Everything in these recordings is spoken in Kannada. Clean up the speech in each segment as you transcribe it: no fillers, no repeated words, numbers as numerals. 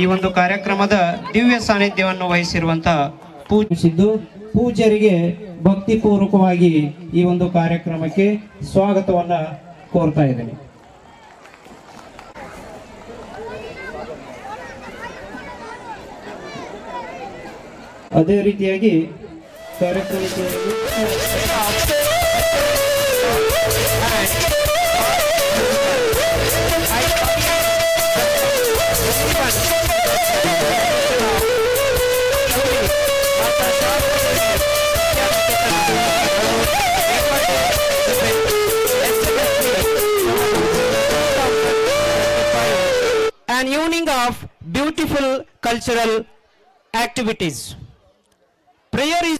ಈ ಒಂದು ಕಾರ್ಯಕ್ರಮದ ದಿವ್ಯ ಸಾನ್ನಿಧ್ಯವನ್ನು ವಹಿಸಿರುವಂತಹ ಪೂಜ್ಯರಿಗೆ ಭಕ್ತಿಪೂರ್ವಕವಾಗಿ ಈ ಒಂದು ಕಾರ್ಯಕ್ರಮಕ್ಕೆ ಸ್ವಾಗತವನ್ನ ಕೋರ್ತಾ ಇದ್ದೇನೆ. ಅದೇ ರೀತಿಯಾಗಿ ಕಾರ್ಯಕ್ರಮಕ್ಕೆ an evening of beautiful cultural activities. Prayer is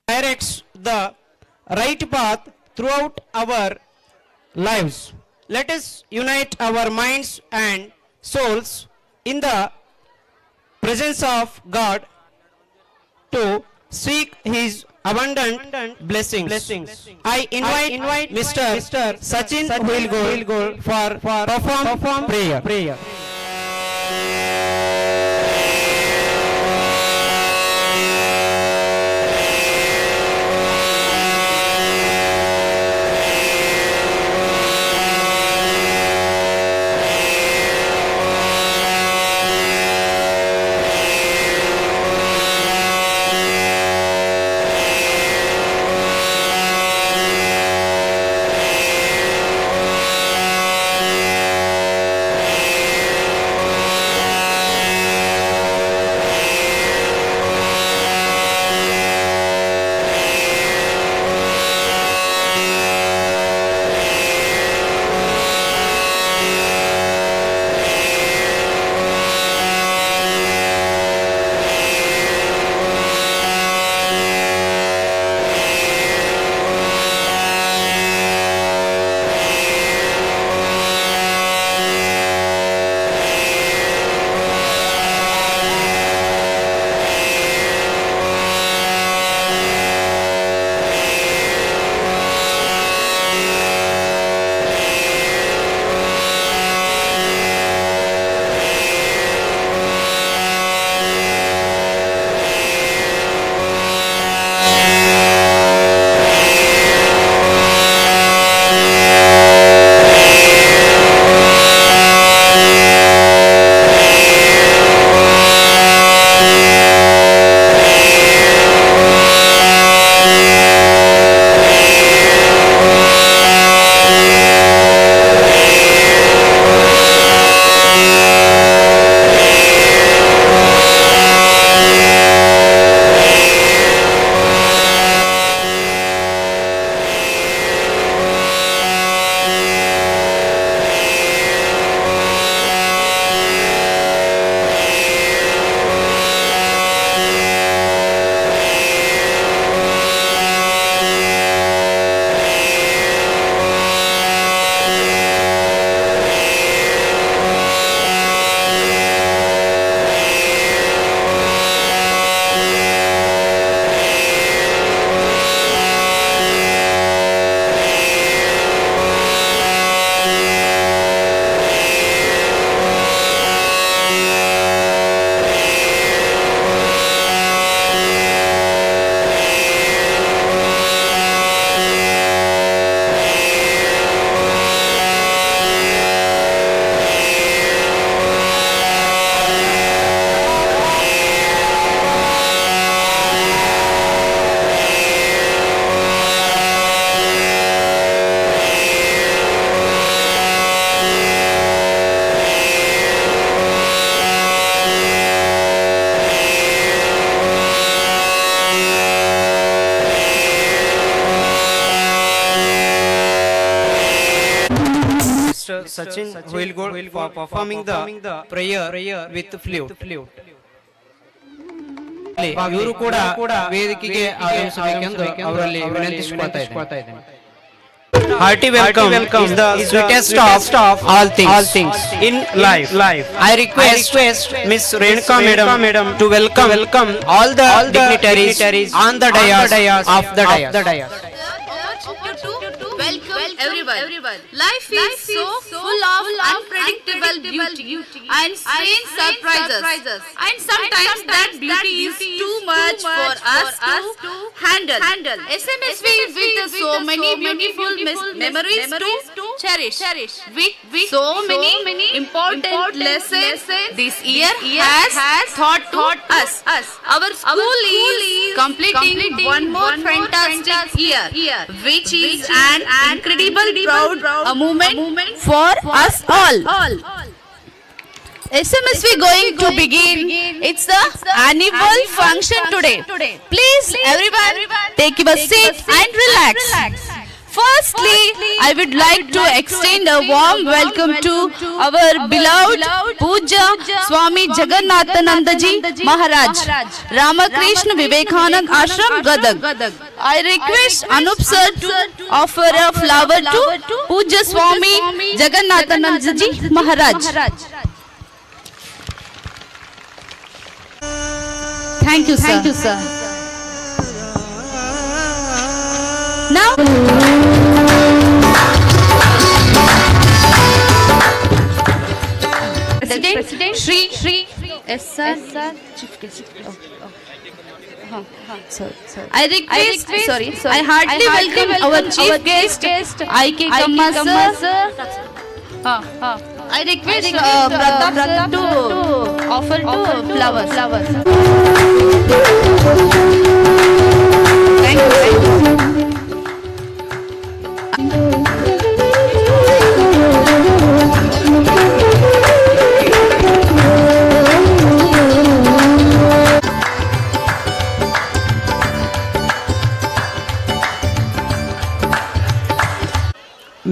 directs the right path throughout our lives. Let us unite our minds and souls in the presence of God to seek His abundant blessings. I invite Mr. Sachin Huilgol for perform prayer. Sachin Huilgol for performing the prayer with flute. ಇವರು ಕೂಡ ವೇದಿಕೆಗೆ ಆಗಮಿಸಬೇಕೆಂದು ಅವರಲ್ಲಿ ವಿನಂತಿಸಿಕೊಳ್ತಾ ಇದ್ದೇನೆ. Hearty welcome is the sweetest of all things in life. I request Miss Renuka Madam to welcome all the dignitaries on the dais of the dais. Welcome everyone. Life is so full of unpredictable beauty and strange surprises. And sometimes that beauty is too much for us to handle. SMSV with so many beautiful memories to cherish. With so many important lessons this year has taught us. Our school is completing one more fantastic year, which is an incredible proud moment for us all. SMSV going to begin. It's the annual function today. Please everyone take your seat and relax. Firstly, I would like to extend a warm welcome to our beloved Puja Swami Jagannathanandaji Maharaj, Ramakrishna Vivekanand Ashram, Gadag. I request Anup sir to offer a flower to Puja Swami Jagannathanandaji Maharaj. Thank you, sir. Now, President Shri yes sir. I request, I heartily welcome our chief guest, I.K. Kamma sir. I request Pratap sir to offer flowers. Thank you.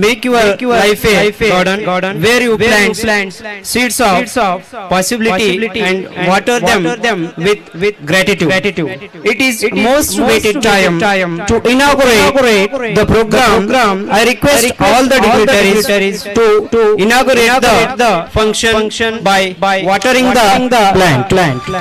Make your life a garden where you plant seeds of possibility and water them with gratitude. It is most weighted time to inaugurate the program. I request all the dignitaries to inaugurate the function by watering the plant.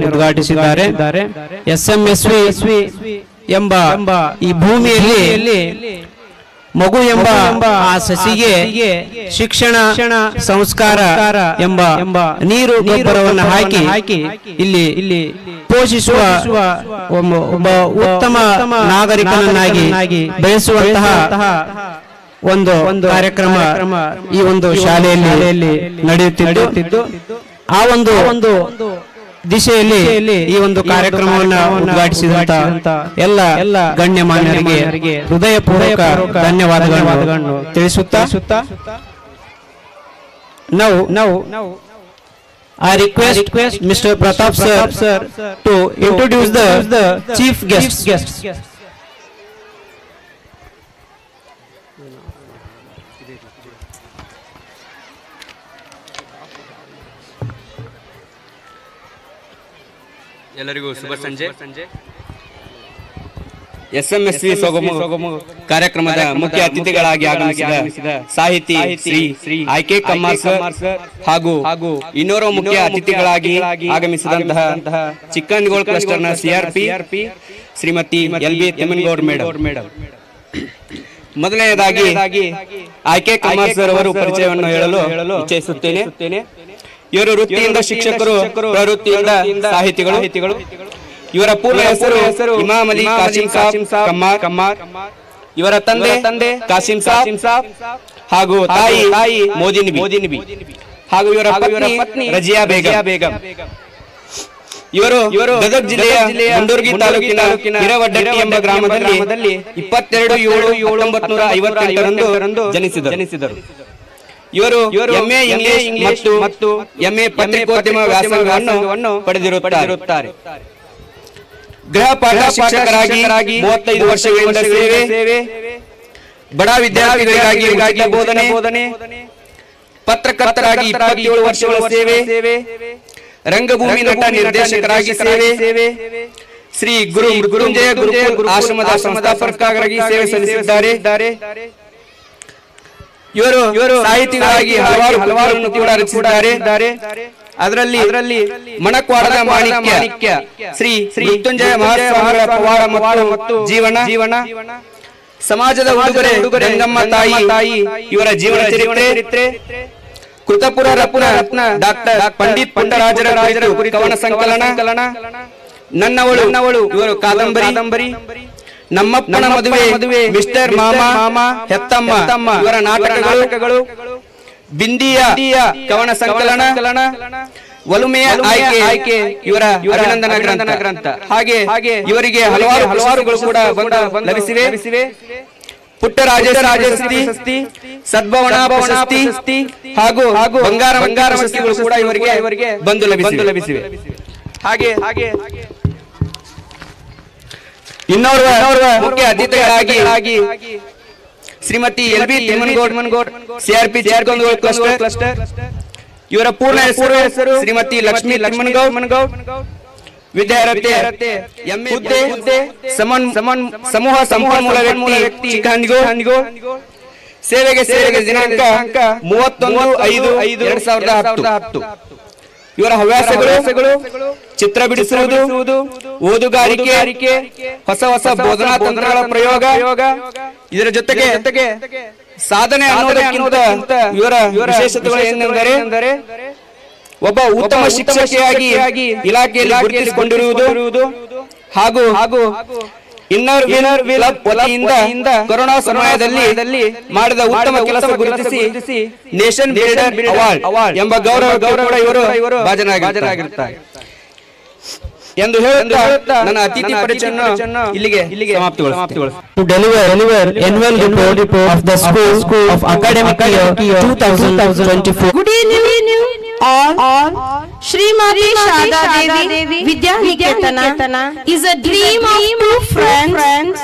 ಉದ್ಘಾಟಿಸಿದ್ದಾರೆ. SMSV ಎಂಬ ಈ ಭೂಮಿಯಲ್ಲಿ ಮಗು ಎಂಬ ಆ ಸಸಿಗೆ ಶಿಕ್ಷಣ ಸಂಸ್ಕಾರ ಎಂಬ ನೀರು ಗೊಬ್ಬರವನ್ನು ಹಾಕಿ ಇಲ್ಲಿ ಪೋಷಿಸುವ ಒಬ್ಬ ಉತ್ತಮ ನಾಗರಿಕನನ್ನಾಗಿ ಬೆಳೆಸುವಂತಹ ಒಂದು ಕಾರ್ಯಕ್ರಮ ಈ ಒಂದು ಶಾಲೆಯಲ್ಲಿ ನಡೆಯುತ್ತಿದ್ದು ಆ ಒಂದು ದಿಶೆಯಲ್ಲಿ ಈ ಒಂದು ಕಾರ್ಯಕ್ರಮವನ್ನು ಉದ್ಘಾಟಿಸಿದಂತ ಎಲ್ಲ ಗಣ್ಯಮಾನ್ಯರಿಗೆ ಹೃದಯಪೂರ್ವಕ ಧನ್ಯವಾದಗಳನ್ನು ತಿಳಿಸುತ್ತಾ now I request Mr. Pratap sir to introduce the chief guest. ಎಲ್ಲರಿಗೂ ಶುಭ ಸಂಜೆ. SMSV ಸೊಗಮು ಕಾರ್ಯಕ್ರಮದ ಮುಖ್ಯ ಅತಿಥಿಗಳಾಗಿ ಆಗಮಿಸಿದ ಸಾಹಿತಿ ಶ್ರೀ I.K. ಕಮ್ಮ ಸರ್ ಹಾಗೂ ಇನ್ನೋರ್ವ ಮುಖ್ಯ ಅತಿಥಿಗಳಾಗಿ ಆಗಮಿಸಿದಂತಹ ಚಿಕ್ಕನಗೋಳ ಕ್ಲಸ್ಟರ್ನ CRP Shrimati LB Thimmanagowda madam. ಮೊದಲನೆಯದಾಗಿ I.K. ಕಮ್ಮ ಸರ್ ಅವರು ಪರಿಚಯವನ್ನು ಹೇಳಲು ಇಚ್ಛಿಸುತ್ತೇನೆ. ಇವರು ವೃತ್ತಿಯಿಂದ ಶಿಕ್ಷಕರು, ಪ್ರವೃತ್ತಿಯಿಂದ ಸಾಹಿತಿಗಳು. ಇವರ ಪೂರ್ಣ ಹೆಸರು ಇಮಾಮ್ ಅಲಿ ಕಾಸಿಂ ಸಾಬ್ ಕಮ್ಮಾರ್. ಇವರ ತಂದೆ ಕಾಸಿಂ ಸಾಬ್ ಹಾಗೂ ತಾಯಿ ಮೋದಿನಿಬಿ ಹಾಗೂ ಇವರ ಪತ್ನಿ ರಜಿಯಾ ಬೇಗಂ. ಇವರು ಗದಗ ಜಿಲ್ಲೆಯ ಮುಂಡರ್ಗಿ ತಾಲೂಕಿನ ಹಿರವಡ್ಡಟ್ಟಿ ಎಂಬ ಗ್ರಾಮದಲ್ಲಿ 22/7/1958ರಂದು ಜನಿಸಿದರು. ಇವರು MA ಇಂಗ್ಲಿಷ್ ಮತ್ತು MA ಪತ್ರಿಕೋದ್ಯಮ ವ್ಯಾಸಂಗವನ್ನು ಪಡೆದಿರುತ್ತಾರೆ. ಗೃಹ ಪಾಠ ಶಿಕ್ಷಕರಾಗಿ 35 ವರ್ಷಗಳಿಂದ ಸೇವೆ, ಬಡ ವಿದ್ಯಾರ್ಥಿಗಳಿಗಾಗಿ ಬೋಧನೆ, ಪತ್ರಕರ್ತರಾಗಿ 27 ವರ್ಷಗಳ ಸೇವೆ, ರಂಗಭೂಮಿ ನಟ ನಿರ್ದೇಶಕರಾಗಿ ಸೇವೆ, ಶ್ರೀ ಗುರುಂಜಯ ಗುರುಕುಲ ಆಶ್ರಮದ ಸಂಸ್ಥಾಪಕರಾಗಿ ಸೇವೆ ಸಲ್ಲಿಸಿದ್ದಾರೆ. ಇವರು ಸಾಹಿತಿಗಳಾಗಿ ಹಲವಾರು ಕೂಡ ರಚಿಸಿದ್ದಾರೆ. ಅದರಲ್ಲಿ ಮಣಕ್ವಾಡದ ಮಾಣಿಕ್ಯ, ಶ್ರೀ ಮೃತ್ಯುಂಜಯ ಮಹಾಸ್ವಾಮಿಗಳ ಪವಾಡ ಮತ್ತು ಜೀವನ, ಸಮಾಜದ ಉಡುಗೊರೆ ಗಂಗಮ್ಮ ತಾಯಿ ಇವರ ಜೀವನ ಚರಿತ್ರೆ, ಕೃತಪುರ ರತ್ನ ಡಾಕ್ಟರ್ ಪಂಡಿತ್ ಪುಟ್ಟರಾಜರ ಕವನ ಸಂಕಲನ, ನನ್ನವಳು ಇವರು ಕಾದಂಬರಿ, ನಮ್ಮಪ್ಪನ ಮದುವೆ, ಮಿಸ್ಟರ್ ಮಾಮ, ಹೆತ್ತಮ್ಮ ಇವರ ನಾಟಕಗಳು, ಬಿಂದಿಯ ಕವನ ಸಂಕಲನ, ಒಲುಮೆಯ ಆಯ್ಕೆ ಇವರ ಅಭಿನಂದನಾ ಗ್ರಂಥ. ಹಾಗೆ ಇವರಿಗೆ ಹಲವಾರುಗಳು ಕೂಡ ಲಭಿಸಿವೆ. ಪುಟ್ಟರಾಜ ಪ್ರಶಸ್ತಿ, ಸದ್ಭವನ ಪ್ರಶಸ್ತಿ ಹಾಗೂ ಬಂಗಾರ ಪ್ರಶಸ್ತಿಗಳು ಕೂಡ ಇವರಿಗೆ ಬಂದು ಲಭಿಸಿವೆ. ಹಾಗೆ ಇನ್ನೋರ್ವ ಮುಖ್ಯ ಅತಿಥಿಗಳಾಗಿ ಶ್ರೀಮತಿ LB ತಿಮ್ಮನಗೌಡ್, CRP ಚಿಕ್ಕಂದೂರು ಕ್ಲಸ್ಟರ್. ಇವರ ಪೂರ್ಣ ಹೆಸರು ಶ್ರೀಮತಿ ಲಕ್ಷ್ಮೀ ತಿಮ್ಮನಗೌಡ್. ವಿದ್ಯಾರ್ಥಿ ಹುದ್ದೆ ಸಮೂಹ ಸಂಪನ್ಮೂಲ ವ್ಯಕ್ತಿ ಚಿಕ್ಕಂದಿಗೋ. ಸೇವೆಗೆ ದಿನಾಂಕ 31/5/2010. ಇವರ ಹವ್ಯಾಸಗಳು ಚಿತ್ರ ಬಿಡಿಸುವುದು, ಓದುಗಾರಿಕೆ, ಹೊಸ ಬೋಧನಾ ತಂತ್ರಗಳ ಪ್ರಯೋಗ. ಇದರ ಜೊತೆಗೆ ಸಾಧನೆ ಅನ್ನೋದಕ್ಕಿಂತ ಇವರ ವಿಶೇಷತೆಗಳು ಏನೆಂದರೆ ಒಬ್ಬ ಉತ್ತಮ ಶಿಕ್ಷಕಿಯಾಗಿ ಇಲಾಖೆಯಲ್ಲಿ ಗುರುತಿಸಿಕೊಂಡಿರುವುದು ಹಾಗೂ ಇನ್ನರ್ ವಿಲಪ್ ವತಿಯಿಂದ ಕೊರೋನಾ ಸಮಯದಲ್ಲಿ ಮಾಡಿದ ಉತ್ತಮ ಕೆಲಸ ಗುರುತಿಸಿ ನೇಷನ್ ಬಿಲ್ಡರ್ ಅವಾರ್ಡ್ ಎಂಬ ಗೌರವ ಇವರು ಭಾಜನರಾಗಿರುತ್ತಾರೆ ಎಂದು ಹೇಳುತ್ತಾ ನನ್ನ ಅತಿಥಿ ಪರಿಚಯವನ್ನು ಇಲ್ಲಿಗೆ ಸಮಾಪ್ತಿಗೊಳಿಸುತ್ತೇನೆ. To deliver annual report of the school of academic year 2024. Good evening all. Srimati Shada Devi Vidya Niketana is a dream of two friends,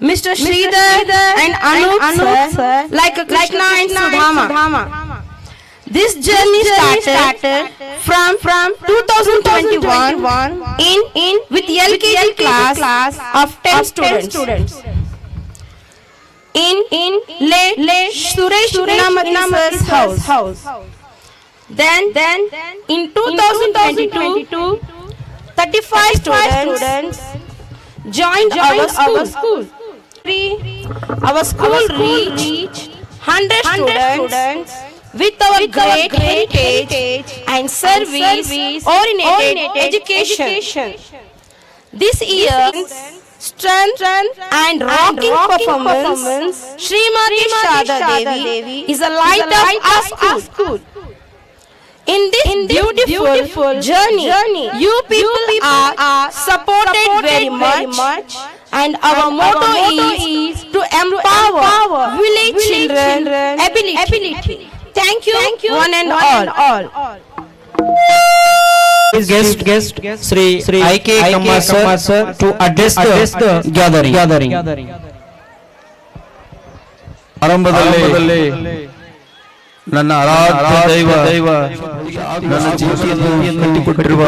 Mr. Sridhar and Anup sir, like Krishna and Sudhama. This journey started from 2021 in with LKG class of 10 students. In late Suresh Namathi's house. Then in 2022, 35 students joined our school. Our school reached 100 students with our great heritage and service-oriented education. This year's strength and rocking performance, Srimati Shada Devi is a light of our school. In this beautiful journey, you people are supported very much, and our motto is to empower village children ability. Thank you one and all. Guest Sri I.K. Kamma sir to address the gathering. ಆರಂಭದಲ್ಲಿ ನನ್ನ ಆರಾಧ್ಯ ದೈವ ನನ್ನ ಜೀವನವನ್ನು ಕಟ್ಟಿಕೊಟ್ಟಿರುವ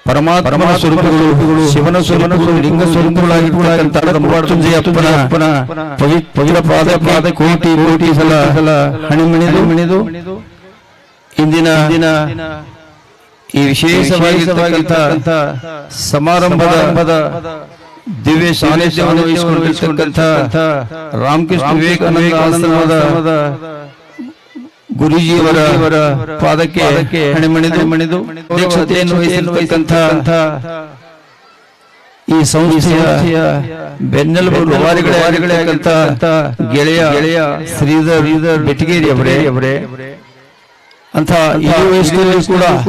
ಪರಮಾತ್ಮನ ಸ್ವರೂಪಗಳು, ಶಿವನ ಸ್ವರೂಪಗಳು, ಲಿಂಗ ಸ್ವರೂಪಗಳಾಗಿರ್ತಕ್ಕಂಥ ಮೃತ್ಯುಂಜಯಪ್ಪನ ಪವಿತ್ರ ಪಾದ ಕೋಟಿ ಸಲ ಹಣಿಮಣಿದು ಇಂದಿನ ಈ ವಿಶೇಷವಾಗಿರ್ತಕ್ಕಂಥ ಸಮಾರಂಭದ ದಿವ್ಯ ಸಾನ್ನಿಧ್ಯವನ್ನು ವಹಿಸಿಕೊಂಡಿರ್ತಕ್ಕಂಥ ರಾಮಕೃಷ್ಣ ವಿವೇಕಾನಂದ ಆಶ್ರಮದ ಗುರುಜಿಯವರ ಪಾದಕ್ಕೆ ಹಣಿಮಣಿದು ಅಧ್ಯಕ್ಷತೆಯನ್ನು ವಹಿಸಿರ್ತಕ್ಕಂಥ ಈ ಸಂಸ್ಥೆಯ ಬೆನ್ನೆಲುಬು ರೂವಾರಿಗಳಾಗಿರ್ತಕ್ಕಂಥ ಗೆಳೆಯ ಶ್ರೀಧರ್ ಬೆಟಗೇರಿ ಅವರೇ ಅಂತ ಈ ವಯಸ್ಸಿನಲ್ಲಿ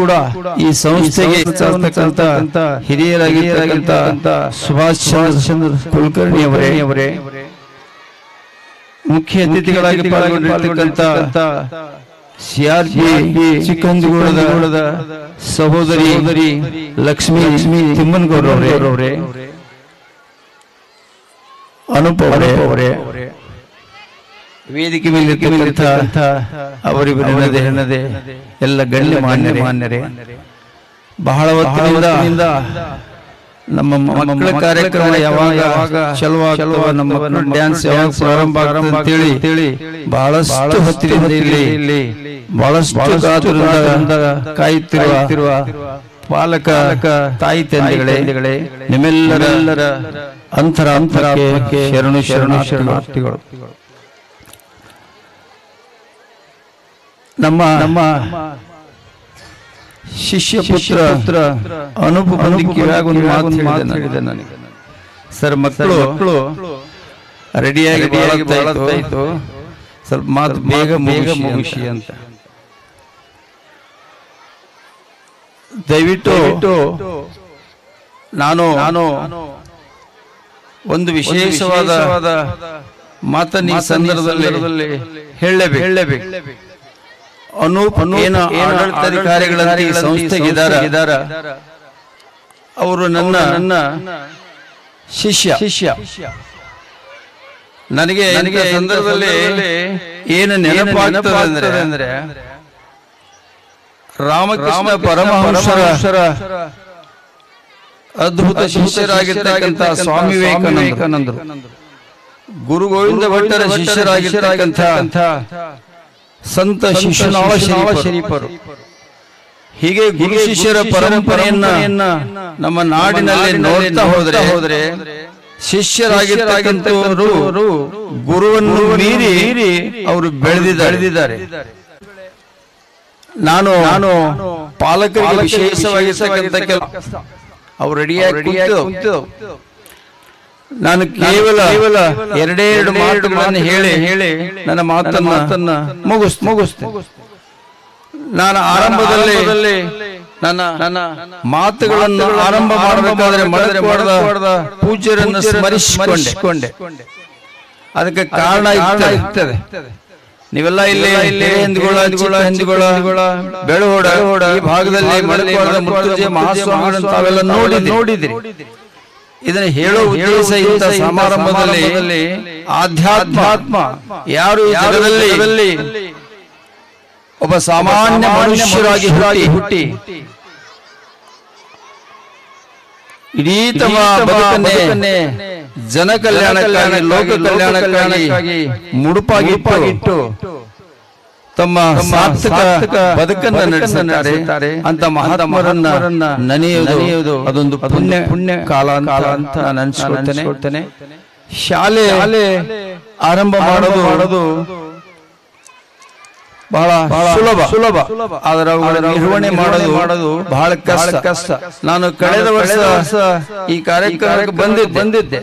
ಕೂಡ ಈ ಸಂಸ್ಥೆಗೆ ಹಿರಿಯರಾಗಿರ್ತಕ್ಕಂಥ ಸುಭಾಷ್ ಚಂದ್ರ ಕುಲಕರ್ಣಿ ಅವರೇ ಮುಖ್ಯ ಅತಿಥಿಗಳಾಗಿ ಪಾಲ್ಗೊಂಡಿರ್ತಕ್ಕಂಥ CRP ಚಿಕ್ಕಂದಿಗೋಳದ ಸಹೋದರಿ ಲಕ್ಷ್ಮೀ ತಿಮ್ಮನಗೌಡರವರೇ, ಅನುಪ ಅವರೇ, ವೇದಿಕೆ ಮೇಲೆ ಅವರಿಬ್ಬರನ್ನದೇ ಎಲ್ಲ ಗಣ್ಯ ಮಾನ್ಯರೇ, ಬಹಳ ಹೊತ್ತಿನಿಂದ ನಮ್ಮ ಮಕ್ಕಳ ಕಾರ್ಯಕ್ರಮ ಯಾವಾಗ ಚಲುವ ನಮ್ಮ ಡ್ಯಾನ್ಸ್ ಯಾವಾಗ ಪ್ರಾರಂಭ ಅಂತೇಳಿ ಬಹಳಷ್ಟು ಹೊತ್ತಿನಿಂದ ಇಲ್ಲಿ ಬಹಳಷ್ಟು ಕಾತುರದಿಂದ ಕಾಯುತ್ತಿರುವ ಪಾಲಕ ತಾಯಿ ತಂದೆಗಳೇ, ನಿಮ್ಮೆಲ್ಲರ ಅಂತರಕ್ಕೆ ಶರಣಾರ್ಥಿಗಳು. ನಮ್ಮ ಶಿಷ್ಯ ಪುತ್ರ ಅನುಪ ಒಂದು ಮಾತು ಹೇಳಿದೆ ನನಗೆ, ಸರ್ ಮಕ್ಕಳು ರೆಡಿಯಾಗಿ ಬಹಳತ್ತಾಯ್ತು, ಸ್ವಲ್ಪ ಮಾತು ಬೇಗ ಮುಗಿಸಿ ಅಂತ. ದಯವಿಟ್ಟು ನಾನು ಒಂದು ವಿಶೇಷವಾದ ಮಾತನ್ನು ಈ ಸಂದರ್ಭದಲ್ಲಿ ಹೇಳಲೇಬೇಕು. ಅನೂಪ್ ಆಡಳಿತಾಧಿಕಾರಿಗಳಂತ ಈ ಸಂಸ್ಥೆಗಿದ್ದಾರ, ಅವರು ನನ್ನ ಶಿಷ್ಯ. ನನಗೆ ಸಂದರ್ಭದಲ್ಲಿ ಏನು ನೆನಪಾಗ್ತದೆ ಅಂದ್ರೆ ರಾಮಕೃಷ್ಣ ಪರಮಹಂಸರ ಅದ್ಭುತ ಶಿಷ್ಯರಾಗಿರ್ತಕ್ಕಂಥ ಸ್ವಾಮಿ ವಿವೇಕಾನಂದರು, ಗುರು ಗೋವಿಂದ ಭಟ್ಟರ ಶಿಷ್ಯರಾಗಿರ್ತಕ್ಕಂಥ ಸಂತ ಶಿಶುನಾಳ ಶರೀಫರು, ಹೀಗೆ ಗುರು ಶಿಷ್ಯರ ಪರಂಪರೆಯನ್ನ ನಮ್ಮ ನಾಡಿನಲ್ಲಿ ನೋಡ್ತಾ ಹೋದ್ರೆ ಶಿಷ್ಯರಾಗಿರ್ತಕ್ಕಂಥವರು ಗುರುವನ್ನು ಮೀರಿ ಅವರು ಬೆಳೆದಿದ್ದಾರೆ. ನಾನು ಪಾಲಕರಿಗೆ ವಿಶೇಷವಾಗಿರ್ತಕ್ಕಂಥ ಅವ್ರು ರೆಡಿಯಾಗಿ ನಾನು ಕೇವಲ ಎರಡೆರಡು ಮಾತುಗಳನ್ನು ಹೇಳಿ ನನ್ನ ಮಾತನ್ನ ಮುಗಿಸ್ತೇನೆ. ನಾನು ಆರಂಭದಲ್ಲಿ ನನ್ನ ಮಾತುಗಳನ್ನು ಆರಂಭ ಮಾಡಬೇಕಾದ್ರೆ ಮಾಡದ ಪೂಜ್ಯರನ್ನು ಸ್ಮರಿಸಿಕೊಂಡೆ. ಅದಕ್ಕೆ ಕಾರಣ ಇರ್ತದೆ. ನೀವೆಲ್ಲ ಇಲ್ಲಿ ಹಿಂದಿಗೋಳ ಬೆಳಗೋಡ ಈ ಭಾಗದಲ್ಲಿ ಮೃತ್ಯುಂಜಯ ಮಹಾಸ್ವಾಮಿಗಳನ್ನು ತಾವೆಲ್ಲ ನೋಡಿದಿರಿ. ಇದನ್ನು ಹೇಳೋ ಉದ್ದೇಶ ಇಂಥ ಸಮಾರಂಭದಲ್ಲಿ ಆಧ್ಯಾತ್ಮ ಯಾರು ಈ ಜಗದಲ್ಲಿ ಒಬ್ಬ ಸಾಮಾನ್ಯ ಮನುಷ್ಯರಾಗಿ ಹುಟ್ಟಿ ಇಡೀ ತಮ್ಮ ಬದುಕನ್ನೇ ಜನ ಕಲ್ಯಾಣಕ್ಕಾಗಿ ಲೋಕ ಕಲ್ಯಾಣಕ್ಕಾಗಿ ಮುಡುಪಾಗಿಟ್ಟು ತಮ್ಮ ಸಾರ್ಥಕ ಬದುಕನ್ನು ನಡೆಸುತ್ತಾರೆ ಅಂತ ಮಹಾತ್ಮರನ್ನ ನೆನೆಯುವುದು ಅದೊಂದು ಪುಣ್ಯ ಕಾಲ ಅಂತ ನಾನು ಅನ್ಸ್ಕೊಳ್ತೇನೆ. ಶಾಲೆ ಆರಂಭ ಮಾಡೋದು ಬಹಳ ಸುಲಭ, ಆದರೆ ಅವುಗಳ ನಿರ್ವಹಣೆ ಮಾಡೋದು ಬಹಳ ಕಷ್ಟ. ನಾನು ಕಳೆದ ವರ್ಷ ಈ ಕಾರ್ಯಕ್ರಮಕ್ಕೆ ಬಂದಿದ್ದೆ.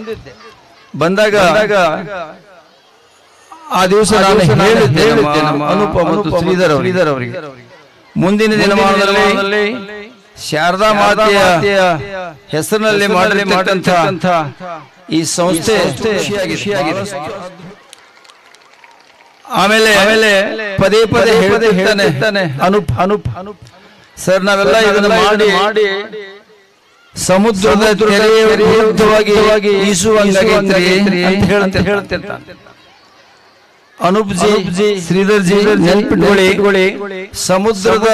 ಬಂದಾಗ ಆ ದಿವಸ ನಾನು ಹೇಳಿದ್ದೆ ನಮ್ಮ ಅನುಪ ಮತ್ತು ಶ್ರೀಧರ್ ಅವರಿಗೆ, ಮುಂದಿನ ದಿನಮಾನದಲ್ಲಿ ಶಾರದಾ ಮಾತೆಯ ಹೆಸರಿನಲ್ಲಿ ಮಾಡಿರ್ತಕ್ಕಂಥ ಈ ಸಂಸ್ಥೆ ಖುಷಿಯಾಗಿದೆ. ಆಮೇಲೆ ಪದೇ ಹೇಳ್ತಾನೆ ಅನುಪ್ ಸರ್, ನಾವೆಲ್ಲ ಇದನ್ನು ಮಾಡಿ ಸಮುದ್ರದ ತೆರೆಯ ವಿರುದ್ಧವಾಗಿ ಈಸುವಂಗಾಗೈತ್ರಿ ಅಂತ ಹೇಳ್ತಿರ್ತಾನೆ. ಅನೂಪ್ ಜಿ ಶ್ರೀಧರ್ ಜಿ ನೆನಪಿಟ್ಕೊಳ್ಳಿ, ಸಮುದ್ರದ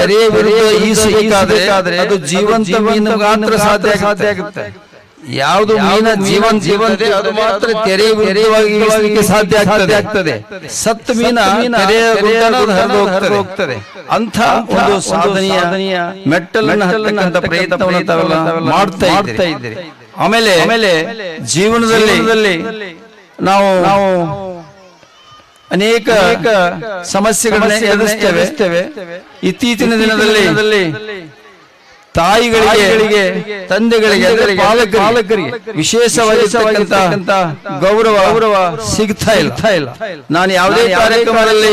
ತೆರೆಯ ವಿರುದ್ಧ ಈಸಬೇಕಾದ್ರೆ ಅದು ಜೀವಂತ ಮೀನು ಮಾತ್ರ ಸಾಧ್ಯ ಆಗುತ್ತೆ. ಯಾವುದು ಮೀನ ಜೀವಂತ ಅದು ಮಾತ್ರ ತೆರೆಯ ವಿರುದ್ಧವಾಗಿ ಈಸಲಿಕ್ಕೆ ಸಾಧ್ಯ ಆಗ್ತದೆ. ಸತ್ತ ಮೀನ ಹೋಗ್ತದೆ. ಅಂಥ ಒಂದು ಸಾಧನೆಯ ಮೆಟ್ಟಲನ್ನು ಹತ್ತಕ್ಕಂಥ ಪ್ರಯತ್ನವನ್ನು ತಾವೆಲ್ಲ ಮಾಡ್ತಾ ಇದ್ದೀರಿ. ಆಮೇಲೆ ಜೀವನದಲ್ಲಿ ನಾವು ಅನೇಕ ಸಮಸ್ಯೆಗಳನ್ನ ಎದುರಿಸ್ತೇವೆ. ಇತ್ತೀಚಿನ ದಿನದಲ್ಲಿ ತಾಯಿಗಳಿಗೆ ತಂದೆಗಳಿಗೆ ಅಂದರೆ ಪಾಲಕರಿಗೆ ವಿಶೇಷವಾಗಿರ್ತಕ್ಕಂಥ ಗೌರವ ಸಿಗ್ತಾ ಇಲ್ಲ. ನಾನು ಯಾವುದೇ ಕಾರ್ಯಕ್ರಮದಲ್ಲಿ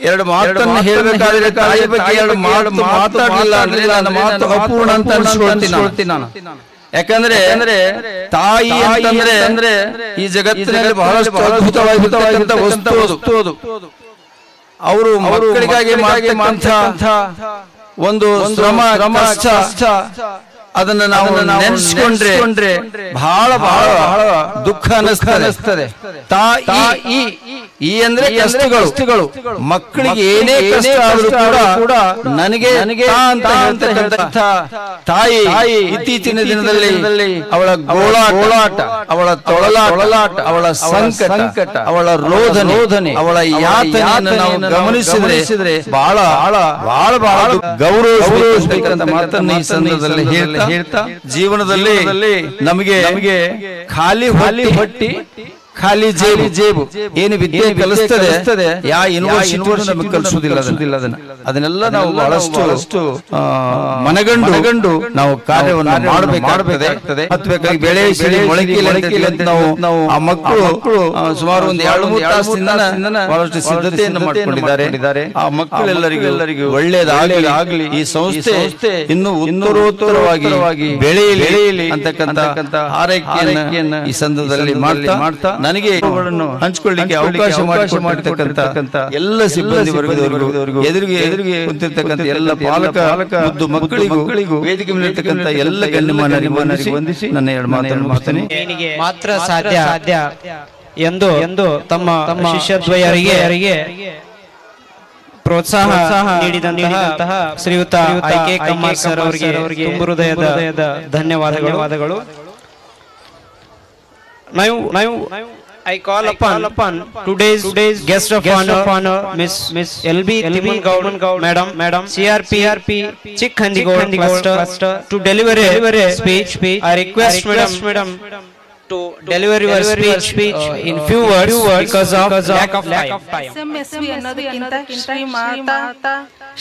ಎರಡು ಮಾತನ್ನು ಹೇಳಬೇಕಾದ್ರೆ ತಾಯಿ ಬಗ್ಗೆ ಎರಡು ಮಾತಾಡಲಿಲ್ಲ ಅಂದ್ರೆ ನನ್ನ ಮಾತು ಅಪೂರ್ಣ ಅಂತ ಅನ್ಸ್ಕೊಳ್ತೀನಿ ನಾನು. ಯಾಕಂದ್ರೆ ತಾಯಿ ಅಂತಂದ್ರೆ ಈ ಜಗತ್ತಿನಲ್ಲಿ ಬಹಳಷ್ಟು ಅದ್ಭುತವಾಗಿರ್ತಕ್ಕಂಥ ವಸ್ತು ಅದು. ಅವರು ಮಕ್ಕಳಿಗಾಗಿ ಮಾಡುವಂತ ಒಂದು ಶ್ರಮ ಕಷ್ಟ ಅದನ್ನ ನಾವು ನೆನೆಸ್ಕೊಂಡ್ರೆ ಬಹಳ ದುಃಖ ಅನಿಸ್ತದೆ. ಈ ಅಂದ್ರೆ ಕಷ್ಟಗಳು ಮಕ್ಕಳಿಗೆ ಏನೇ ಕಷ್ಟ ಆದ್ರೂ ಕೂಡ ನನಗೆ ಅಂತ ತಾಯಿ ಇತ್ತೀಚಿನ ದಿನದಲ್ಲಿ ಅವಳ ಗೋಳಾಟ, ಅವಳ ತೊಳಲಾಟ, ಅವಳ ಸಂಕಟ, ಅವಳ ರೋಧನೆ, ಅವಳ ಯಾತನೆಯನ್ನು ನಾವು ಗಮನಿಸಿದ್ರೆ ಬಹಳ ಗೌರವಿಸಬೇಕಂತ ಮಾತನ್ನ ಈ ಸಂದರ್ಭದಲ್ಲಿ ಹೇಳ್ತಾ ಜೀವನದಲ್ಲಿ ನಮಗೆ ಖಾಲಿ ಹೊಟ್ಟಿ ಖಾಲಿ ಜೇಬು ಏನು ವಿದ್ಯೆ ಕಲಿಸ್ತದೆ ಯಾ ಯೂನಿವರ್ಸಿಟಿ ನಮಗೆ ಕಲಿಸುವುದಿಲ್ಲ ಅದನ್ನೆಲ್ಲ ನಾವು ಬಹಳಷ್ಟು ಮನಗಂಡು ನಾವು ಕಾರ್ಯವನ್ನು ಮಾಡಬೇಕಾಗ್ತದೆ. ಹತ್ಬೇಕಾಗಿ ಬೆಳೆ ಮೊಳಕೆ ನಾವು ಆ ಮಕ್ಕಳು ಸುಮಾರು ಒಂದು 2-3 ತಾಸಿನಿಂದ ಬಹಳಷ್ಟು ಸಿದ್ಧತೆಯನ್ನು ಮಾಡಿಕೊಂಡಿದ್ದಾರೆ. ಆ ಮಕ್ಕಳೆಲ್ಲರಿಗೂ ಒಳ್ಳೆಯದಾಗಲಿ, ಈ ಸಂಸ್ಥೆ ಇನ್ನು ಉತ್ತರೋತ್ತರವಾಗಿ ಬೆಳೆಯಲಿ ಅಂತಕ್ಕಂಥ ಹಾರೈಕೆಯನ್ನು ಈ ಸಂದರ್ಭದಲ್ಲಿ ಮಾಡ್ತಾ ನನಗೆ ಹಂಚಿಕೊಳ್ಳಿಕ್ಕೆ ಅವಕಾಶ ಮಾಡಿರ್ತಕ್ಕಂಥ ಎಲ್ಲ ಸಿಬ್ಬಂದಿ ವರ್ಗದವರಿಗೂ ಎದುರಿಗೆ ಕುಂತಿರ್ತಕ್ಕಂಥ ಎಲ್ಲ ಪಾಲಕ ಮತ್ತು ಮಕ್ಕಳಿಗೂ ವೇದಿಕೆ ಮೇಲಿರ್ತಕ್ಕಂಥ ಎಲ್ಲ ಗಣ್ಯಮಾನ್ಯರಿಗೆ ವಂದಿಸಿ ನನ್ನ 2 ಮಾತನ್ನು ಮುಗಿಸ್ತೇನೆ. ಮಾತ್ರ ಸಾಧ್ಯ ಎಂದು ತಮ್ಮ ಶಿಷ್ಯದ್ವಯರಿಗೆ ಪ್ರೋತ್ಸಾಹ ನೀಡಿದಂತಹ ಶ್ರೀಯುತ ಐಕೆ ಕಮ್ಮಾರ್ ಸರ್ ಅವರಿಗೆ ತುಂಬು ಹೃದಯದ ಧನ್ಯವಾದಗಳು. Now I call upon today's guest of honor, Miss LB Thiman Gaud, Madam CRP Chikhandigaud Master, to deliver a speech. I request Madam to deliver your speech in few words because of lack of time. SMSV ಅನ್ನೋದಕ್ಕಿಂತ ಶ್ರೀ ಮಾತಾ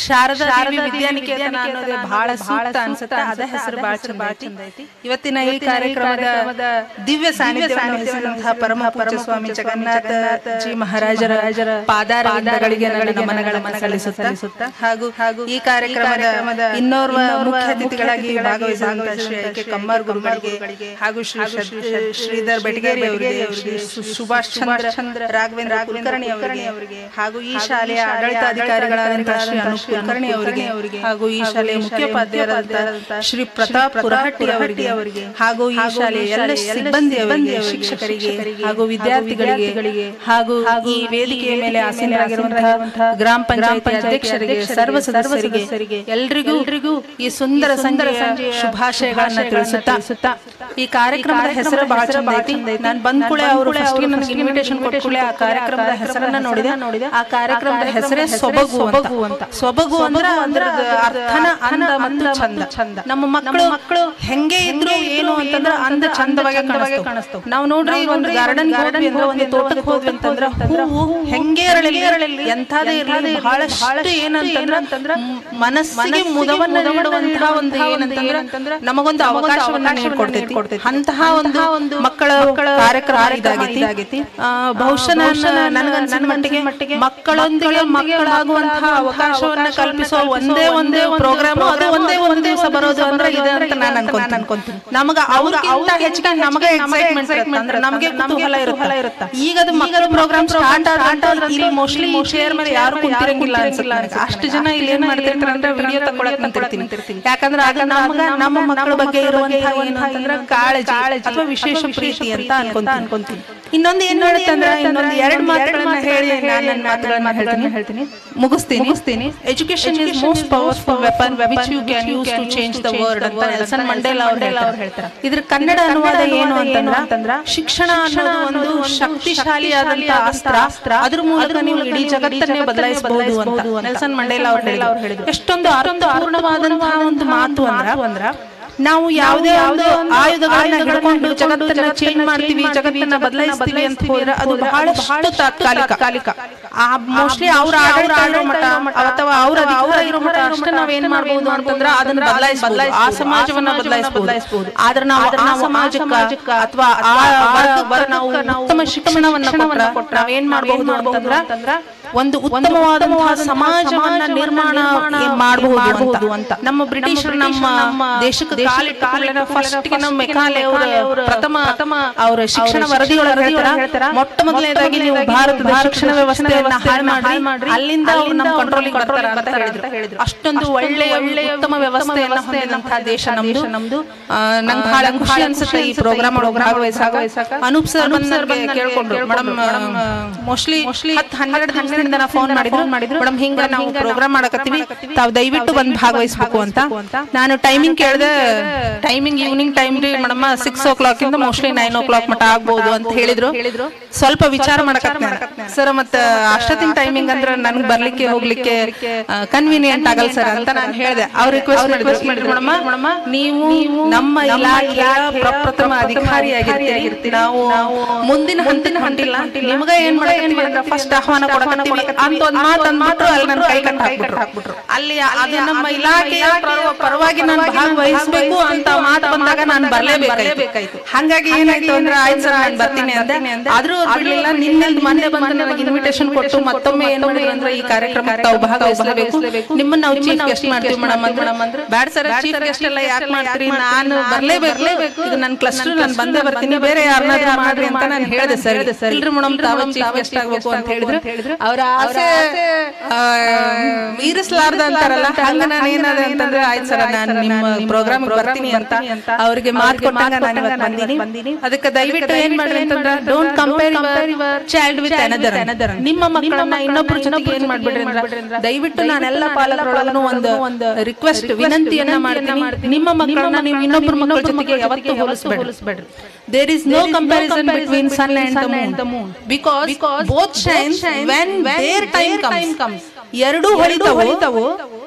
ಶಾರದಾ ದೇವಿ ವಿದ್ಯಾನಿಕೇತನ ಅನ್ನೋದೇ ಬಹಳ ಸೂಕ್ತ ಅನ್ಸುತ್ತೆ. ಅದ ಹೆಸರು ಬಹಳ ಚಂದ ಐತಿ. ಇವತ್ತಿನ ಈ ಕಾರ್ಯಕ್ರಮದ ದಿವ್ಯ ಸಾನ್ನಿಧ್ಯವನ್ನು ವಹಿಸಿದಂತಹ ಪರಮ ಪೂಜ್ಯ ಸ್ವಾಮಿ ಜಗನ್ನಾಥ ಜಿ ಮಹಾರಾಜರ ಪಾದಾರವಿಂದಗಳಿಗೆ ನನ್ನ ನಮನಗಳನ್ನು ಸಲ್ಲಿಸುತ್ತಾ ಹಾಗೂ ಈ ಕಾರ್ಯಕ್ರಮದ ಇನ್ನೋರ್ವ ಮುಖ್ಯ ಅತಿಥಿಗಳಾಗಿ ಭಾಗವಹಿಸಿದಂತಹ ಶ್ರೀ ಐಕೆ ಕಮ್ಮಾರ್ ಗುರುಗಳಿಗೆ ಹಾಗೂ ಶ್ರೀಧರ್ ಬೆಟಗೇರಿ ಅವರಿಗೆ, ಸುಭಾಷ್ ಚಂದ್ರ ರಾಘವೇಂದ್ರ ಕುಲಕರ್ಣಿ ಅವರಿಗೆ ಹಾಗೂ ಈ ಶಾಲೆಯ ಆಡಳಿತಾಧಿಕಾರಿಗಳಾದಂತಹ ಶ್ರೀ ಅನುಪ್ ಕುಲಕರ್ಣಿ ಅವರಿಗೆ ಹಾಗೂ ಈ ಶಾಲೆಯ ಮುಖ್ಯೋಪಾಧ್ಯಾಯರಾದಂತಹ ಶ್ರೀ ಪ್ರತಾಪ್ ಪುರಹಟ್ಟಿ ಅವರಿಗೆ ಹಾಗೂ ಈ ಶಾಲೆಯ ಎಲ್ಲ ಸಿಬ್ಬಂದಿಯವರಿಗೆ, ಶಿಕ್ಷಕರಿಗೆ ಹಾಗೂ ವಿದ್ಯಾರ್ಥಿಗಳಿಗೆ ಹಾಗೂ ಈ ವೇದಿಕೆಯ ಮೇಲೆ ಆಸೀನರಾಗಿರುವಂತಹ ಗ್ರಾಮ ಪಂಚಾಯತ್ ಅಧ್ಯಕ್ಷರಿಗೆ, ಸರ್ವ ಸದಸ್ಯರಿಗೆ ಎಲ್ರಿಗೂ ಈ ಸುಂದರ ಸಂಜೆಯ ಶುಭಾಶಯಗಳನ್ನ ತಿಳಿಸುತ್ತಾ ಈ ಕಾರ್ಯಕ್ರಮದ ಹೆಸರು ಬಹಳ ಚಂದ ಐತಿ. ನಾನು ಬಂದ ಕೂಡಲೇ ಅವರು ಫಸ್ಟ್ ನನಗೆ ಇನ್ವಿಟೇಷನ್ ಕೊಟ್ಟ ಕೂಡಲೇ ಆ ಕಾರ್ಯಕ್ರಮದ ಹೆಸರನ್ನ ನೋಡಿದೆ. ಆ ಕಾರ್ಯಕ್ರಮದ ಹೆಸರೇ ಸೊಬಗು ಅಂತ. ಸೊಬಗು ಅಂದ್ರೆ ಅದರದ ಅರ್ಥನ ಅಂದ ಮತ್ತು ಚಂದ. ನಮ್ಮ ಮಕ್ಕಳು ಹೆಂಗೆ ಇದ್ರು ಏನು ಅಂತಂದ್ರೆ ಅಂದ ಚಂದವಾಗಿ ಕಾಣಿಸ್ತವೆ. ನಾವು ನೋಡ್ರಿ ಒಂದು ಗಾರ್ಡನ್ ಹೋದ್ವಿ ಅಂದ್ರೆ, ಒಂದು ತೋಟಕ್ಕೆ ಹೋದ್ವಿ ಅಂತಂದ್ರೆ ಹೂವು ಹೆಂಗೆ ಇರಲಿ ಎಂಥದೇ ಇರಲಿ ಬಹಳಷ್ಟು ಏನಂತಂದ್ರೆ ಮನಸ್ಸಿಗೆ ಮುದವನ್ನ ನೀಡುವಂತಹ ಒಂದು ಏನಂತಂದ್ರೆ ನಮಗೊಂದು ಅವಕಾಶವನ್ನ ನೀಡ್ಕೊಡ್ತೈತಿ. ಅಂತಹ ಒಂದು ಮಕ್ಕಳ ಕಾರ್ಯಕ್ರಮ ಇದಾಗೈತಿ. ಬಹುಶಃ ನನಗನ್ಸಿದ ಮಟ್ಟಿಗೆ ಮಕ್ಕಳೊಂದಿಗೆ ಮಕ್ಕಳಾಗುವಂತಹ ಅವಕಾಶವನ್ನ ಕಲ್ಪಿಸುವ ಒಂದೇ ಪ್ರೋಗ್ರಾಮ್, ಅದು ಒಂದೇ ದಿವಸ ಬರೋದು ಅಂದ್ರೆ ಇದೆ ಅಂತ ನಾನು ಅನ್ಕೊಂತೀನಿ. ನಮಗ ಅವ್ರಿಗಿಂತ ಹೆಚ್ಚಿಗೆ ನಮಗೆ ಎಕ್ಸೈಟ್ಮೆಂಟ್ ಅಂದ್ರೆ ನಮಗೆ ಕುತೂಹಲ ಇರುತ್ತೆ. ಈಗ ಅದು ಮಕ್ಕಳ ಪ್ರೋಗ್ರಾಮ್ ಸ್ಟಾರ್ಟ್ ಆದ್ರೆ ಇಲ್ಲಿ ಮೋಸ್ಟ್ಲಿ ಚೇರ್ ಮೇಲೆ ಯಾರು ಕುಂತಿರಂಗಿಲ್ಲ ಅನ್ಸುತ್ತೆ. ಅಷ್ಟು ಜನ ಇಲ್ಲಿ ಏನ್ ಮಾಡ್ತಿರ್ತಾರೆ ಅಂದ್ರೆ ವಿಡಿಯೋ ತಗೊಳಕ್ ನಿಂತಿರ್ತೀನಿ. ಯಾಕಂದ್ರೆ ಆಗ ನಮ್ಮ ಮಕ್ಕಳ ಬಗ್ಗೆ ಇರುವಂತಹ ಏನಂತಂದ್ರೆ ಕಾಳಜಿ ಅಥವಾ ವಿಶೇಷ ಪ್ರೀತಿ ಅಂತ ಅನ್ಕೊಂತೀನಿ. ಇನ್ನೊಂದು ಏನ್ ನೋಡುತ್ತಂದ್ರೆ ಇನ್ನೊಂದು 2 ಮಾತುಗಳನ್ನ ಹೇಳಿ ನಾನು ನನ್ನ ಮಾತುಗಳನ್ನ ಹೇಳ್ತೀನಿ, ಮುಗಿಸ್ತೀನಿ. Education is most powerful weapon which you can use to change the world ಅಂತ ನೆಲ್ಸನ್ ಮಂಡೇಲಾ ಅವರು ಹೇಳ್ತಾರೆ. ಇದ್ರ ಕನ್ನಡ ಅನುವಾದ ಏನು ಅಂತಂದ್ರೆ ಶಿಕ್ಷಣ ಅನ್ನೋದು ಒಂದು ಶಕ್ತಿಶಾಲಿಯಾದಂತಹ ಅಸ್ತ್ರ, ಅದ್ರ ಮೂಲಕ ನೀವು ಇಡೀ ಜಗತ್ತನ್ನೇ ಬದಲಾಯಿಸಬಹುದು ಅಂತ ನೆಲ್ಸನ್ ಮಂಡೇಲಾ ಅವರು ಹೇಳಿದ್ರು. ಎಷ್ಟೊಂದು ಅರ್ಥಪೂರ್ಣವಾದಂತಹ ಒಂದು ಮಾತು ಅಂದ್ರ ನಾವು ಯಾವುದೇ ಒಂದು ಆಯುಧಗಳನ್ನ ಹಿಡ್ಕೊಂಡು ಜಗತ್ತನ್ನ ಚೇಂಜ್ ಮಾಡ್ತೀವಿ, ಜಗತ್ತನ್ನ ಬದಲಾಯಿಸ್ತೀವಿ ಅಂತ ಹೋದ್ರೆ ಅದು ಬಹಳಷ್ಟು ತಾತ್ಕಾಲಿಕ. ಮೋಸ್ಟ್ಲಿ ಅವ್ರ ಆಡಳಿತ ಇರೋ ಮಟ್ಟ ಅಥವಾ ಅವ್ರ ಅಧಿಕಾರ ಇರೋ ಮಟ್ಟ ಅಷ್ಟೇ ನಾವೇನ್ ಮಾಡ್ಬೋದು ಅಂತಂದ್ರೆ ಅದನ್ನ ಬದಲಾಯಿಸಬಹುದು, ಆ ಸಮಾಜವನ್ನ ಬದಲಾಯಿಸಬಹುದು. ಆದ್ರೆ ನಾವು ಆ ಸಮಾಜಕ್ಕ ಅಥವಾ ಆ ವರ್ಗಕ್ಕೆ ನಾವು ಉತ್ತಮ ಶಿಕ್ಷಣವನ್ನ ಕೊಟ್ರೆ ನಾವೇನ್ ಮಾಡಬಹುದು ಅಂತಂದ್ರ ಒಂದು ಉತ್ತಮವಾದಂತಹ ಸಮಾಜವನ್ನ ನಿರ್ಮಾಣ ಮಾಡಬಹುದು ಅಂತ. ನಮ್ಮ ಬ್ರಿಟಿಷರು ನಮ್ಮ ದೇಶಕ್ಕೆ ಕಾಲಿಟ್ಟ ಫಸ್ಟ್ ಗೆ ನಮ್ಮ ಮೆಕಾಲೆ ಅವರು ಪ್ರಥಮ ಅವರ ಶಿಕ್ಷಣ ವರದಿಯೊಳಗೆ ಹೇಳ್ತಾರ, ಮೊಟ್ಟ ಮೊದಲನೇದಾಗಿ ನೀವು ಭಾರತದ ಶಿಕ್ಷಣ ವ್ಯವಸ್ಥೆಯನ್ನ ಹಾಳು ಮಾಡ್ರಿ, ಅಲ್ಲಿಂದ ಅವ್ರು ನಮ್ಮ ಕಂಟ್ರೋಲಿಗೆ ಬರ್ತಾರೆ ಅಂತ ಹೇಳಿದ್ರು. ಅಷ್ಟೊಂದು ಒಳ್ಳೆಯ ಉತ್ತಮ ವ್ಯವಸ್ಥೆಯನ್ನ ಹೊಂದಿದಂತಹ ದೇಶ ನಮ್ದು. ನಂಗೆ ಬಹಳ ಖುಷಿ ಅನ್ಸುತ್ತೆ ಈ ಪ್ರೋಗ್ರಾಮ್ ಭಾಗವಹಿಸಾಕ. ಅನೂಪ್ ಸರ್ ಕೇಳ್ಕೊಂಡ್ರು, ಮೇಡಮ್ ಮೋಸ್ಟ್ಲಿ 10-12 ದಿನದಿಂದ ನಾ ಫೋನ್ ಮಾಡಿದ್ರು, ಮೇಡಮ್ ಹಿಂಗ ನಾವು ಪ್ರೋಗ್ರಾಮ್ ಮಾಡಕತ್ತೀವಿ, ತಾವು ದಯವಿಟ್ಟು ಬಂದು ಭಾಗವಹಿಸಬೇಕು ಅಂತ. ನಾನು ಟೈಮಿಂಗ್ ಕೇಳಿದೆ, ಟೈಮಿಂಗ್ ಈವ್ನಿಂಗ್ ಟೈಮ್ ರೀ ಮೇಡಮ್, 6 o'clock ಇಂದ ಮೋಸ್ಟ್ಲಿ 9 o'clock ಮಟ್ಟ ಆಗ್ಬಹುದು ಅಂತ ಹೇಳಿದ್ರು. ಸ್ವಲ್ಪ ವಿಚಾರ ಮಾಡಕತ್ತೀನಿ ಸರ್, ಮತ್ತೆ ಅಷ್ಟೊತ್ತಿನ ಟೈಮಿಂಗ್ ಅಂದ್ರೆ ನನ್ಗೆ ಬರ್ಲಿಕ್ಕೆ ಹೋಗ್ಲಿಕ್ಕೆ ಕನ್ವೀನಿಯಂಟ್ ಆಗಲ್ಲ ಸರ್ ಅಂತ ನಾನು ಹೇಳಿದೆ. ಅವ್ರು ರಿಕ್ವೆಸ್ಟ್ ಮಾಡಿದ್ರು, ಮೇಡಮ್ ನೀವು ನಮ್ಮ ಇಲಾಖೆಯ ಪ್ರಪ್ರಥಮ ಅಧಿಕಾರಿಯಾಗಿರ್ತೀರಿ, ನಾವು ಮುಂದಿನ ಹೊಂಟಿಲ್ಲ, ನಿಮ್ಗ ಏನ್ ಮಾಡಕತ್ತೀವಿ ಫಸ್ಟ್ ಆಹ್ವಾನ ಕೊಡಕತ್ತೀವಿ ಅಂತ ಒಂದ್ ಮಾತು ಅಂದ್ಬಿಟ್ರು. ಅಲ್ಲಿ ನನ್ನ ಕೈ ಕಟ್ಟ ಹಾಕ್ಬಿಟ್ರು. ಅಲ್ಲಿ ಅದು ನಮ್ಮ ಇಲಾಖೆಯ ಪರವಾಗಿ ನಾನು ಭಾಗವಹಿಸಬೇಕು ಅಂತ ಮಾತು ಬಂದಾಗ ನಾನು ಬರ್ಲೇಬೇಕಾಯ್ತು. ಹಂಗಾಗಿ ಏನಾಯ್ತು ಅಂದ್ರೆ ಆಯ್ತು ಸರ್ ನಾನು ಬರ್ತೀನಿ ಅಂದೆ. ಆದ್ರೂ ಬಿಡ್ಲಿಲ್ಲ. ನಿನ್ನೆ ಮೊನ್ನೆ ಬಂದು ನನಗೆ ಇನ್ವಿಟೇಷನ್ ಕೊಟ್ಟು ಮತ್ತೊಮ್ಮೆ ಏನ್ ಮಾಡಿದ್ರು ಅಂದ್ರೆ ಈ ಕಾರ್ಯಕ್ರಮಕ್ಕೆ ತಾವು ಭಾಗವಹಿಸಲೇಬೇಕು, ನಿಮ್ಮನ್ನ ನಾವು ಚೀಫ್ ಗೆಸ್ಟ್ ಮಾಡ್ತೀವಿ ಮೇಡಮ್ ಅಂದ್ರೆ, ಬ್ಯಾಡ್ ಸರ್ ಚೀಫ್ ಗೆಸ್ಟ್ ಎಲ್ಲ ಯಾಕೆ ಮಾಡ್ತೀರಿ, ನಾನು ಬರ್ಲೇಬೇಕು, ಇದು ನನ್ನ ಕ್ಲಸ್ಟರ್, ನಾನು ಬಂದೇ ಬರ್ತೀನಿ, ಬೇರೆ ಯಾರನ್ನಾದ್ರೂ ಮಾಡ್ರಿ ಅಂತ ನಾನು ಹೇಳಿದೆ. ಸರ್ ಇಲ್ರಿ ಮೇಡಮ್ ತಾವು ಚೀಫ್ ಗೆಸ್ಟ್ ಆಗ್ಬೇಕು ಅಂತ ಹೇಳಿದ್ರು. ಅವರ ಆಸೆ ಮೀರಿಸಲಾರ್ದ ಅಂತಾರಲ್ಲ, ಹಂಗ ನಾನು ಏನಾದೆ ಅಂತಂದ್ರೆ ಆಯ್ತು ಸರ್ ನಾನು ನಿಮ್ಮ ಪ್ರೋಗ್ರಾಮ್ ಬರ್ತೀನಿ ಅಂತ ಅವ್ರಿಗೆ ಮಾತು ಕೊಟ್ಟಾಗ ನಾನು ಇವತ್ತು ಬಂದಿನಿ. ಅದಕ್ಕೆ ದಯವಿಟ್ಟು ಏನ್ ಮಾಡ್ರಿ ಅಂತಂದ್ರೆ don't compare your child with another. ನಿಮ್ಮ ಮಕ್ಕಳನ್ನ ಇನ್ನೊಬ್ಬರ ಜೊತೆಗೆ ಏನ್ ಮಾಡ್ಬಿಡ್ರಿ ಅಂದ್ರೆ ದಯವಿಟ್ಟು ನಾನೆಲ್ಲ ಪಾಲಕರೊಳಗೂ ಒಂದು ರಿಕ್ವೆಸ್ಟ್ ವಿನಂತಿಯನ್ನ ಮಾಡ್ತೀನಿ, ನಿಮ್ಮ ಮಕ್ಕಳನ್ನ ನೀವು ಇನ್ನೊಬ್ಬರ ಮಕ್ಕಳ ಜೊತೆಗೆ ಯಾವತ್ತೂ ಹೋಲಿಸಬೇಡ್ರಿ. There is no comparison between sun and the moon because both shine when their time comes. ಎರಡು ಹೊಳಿತಾವು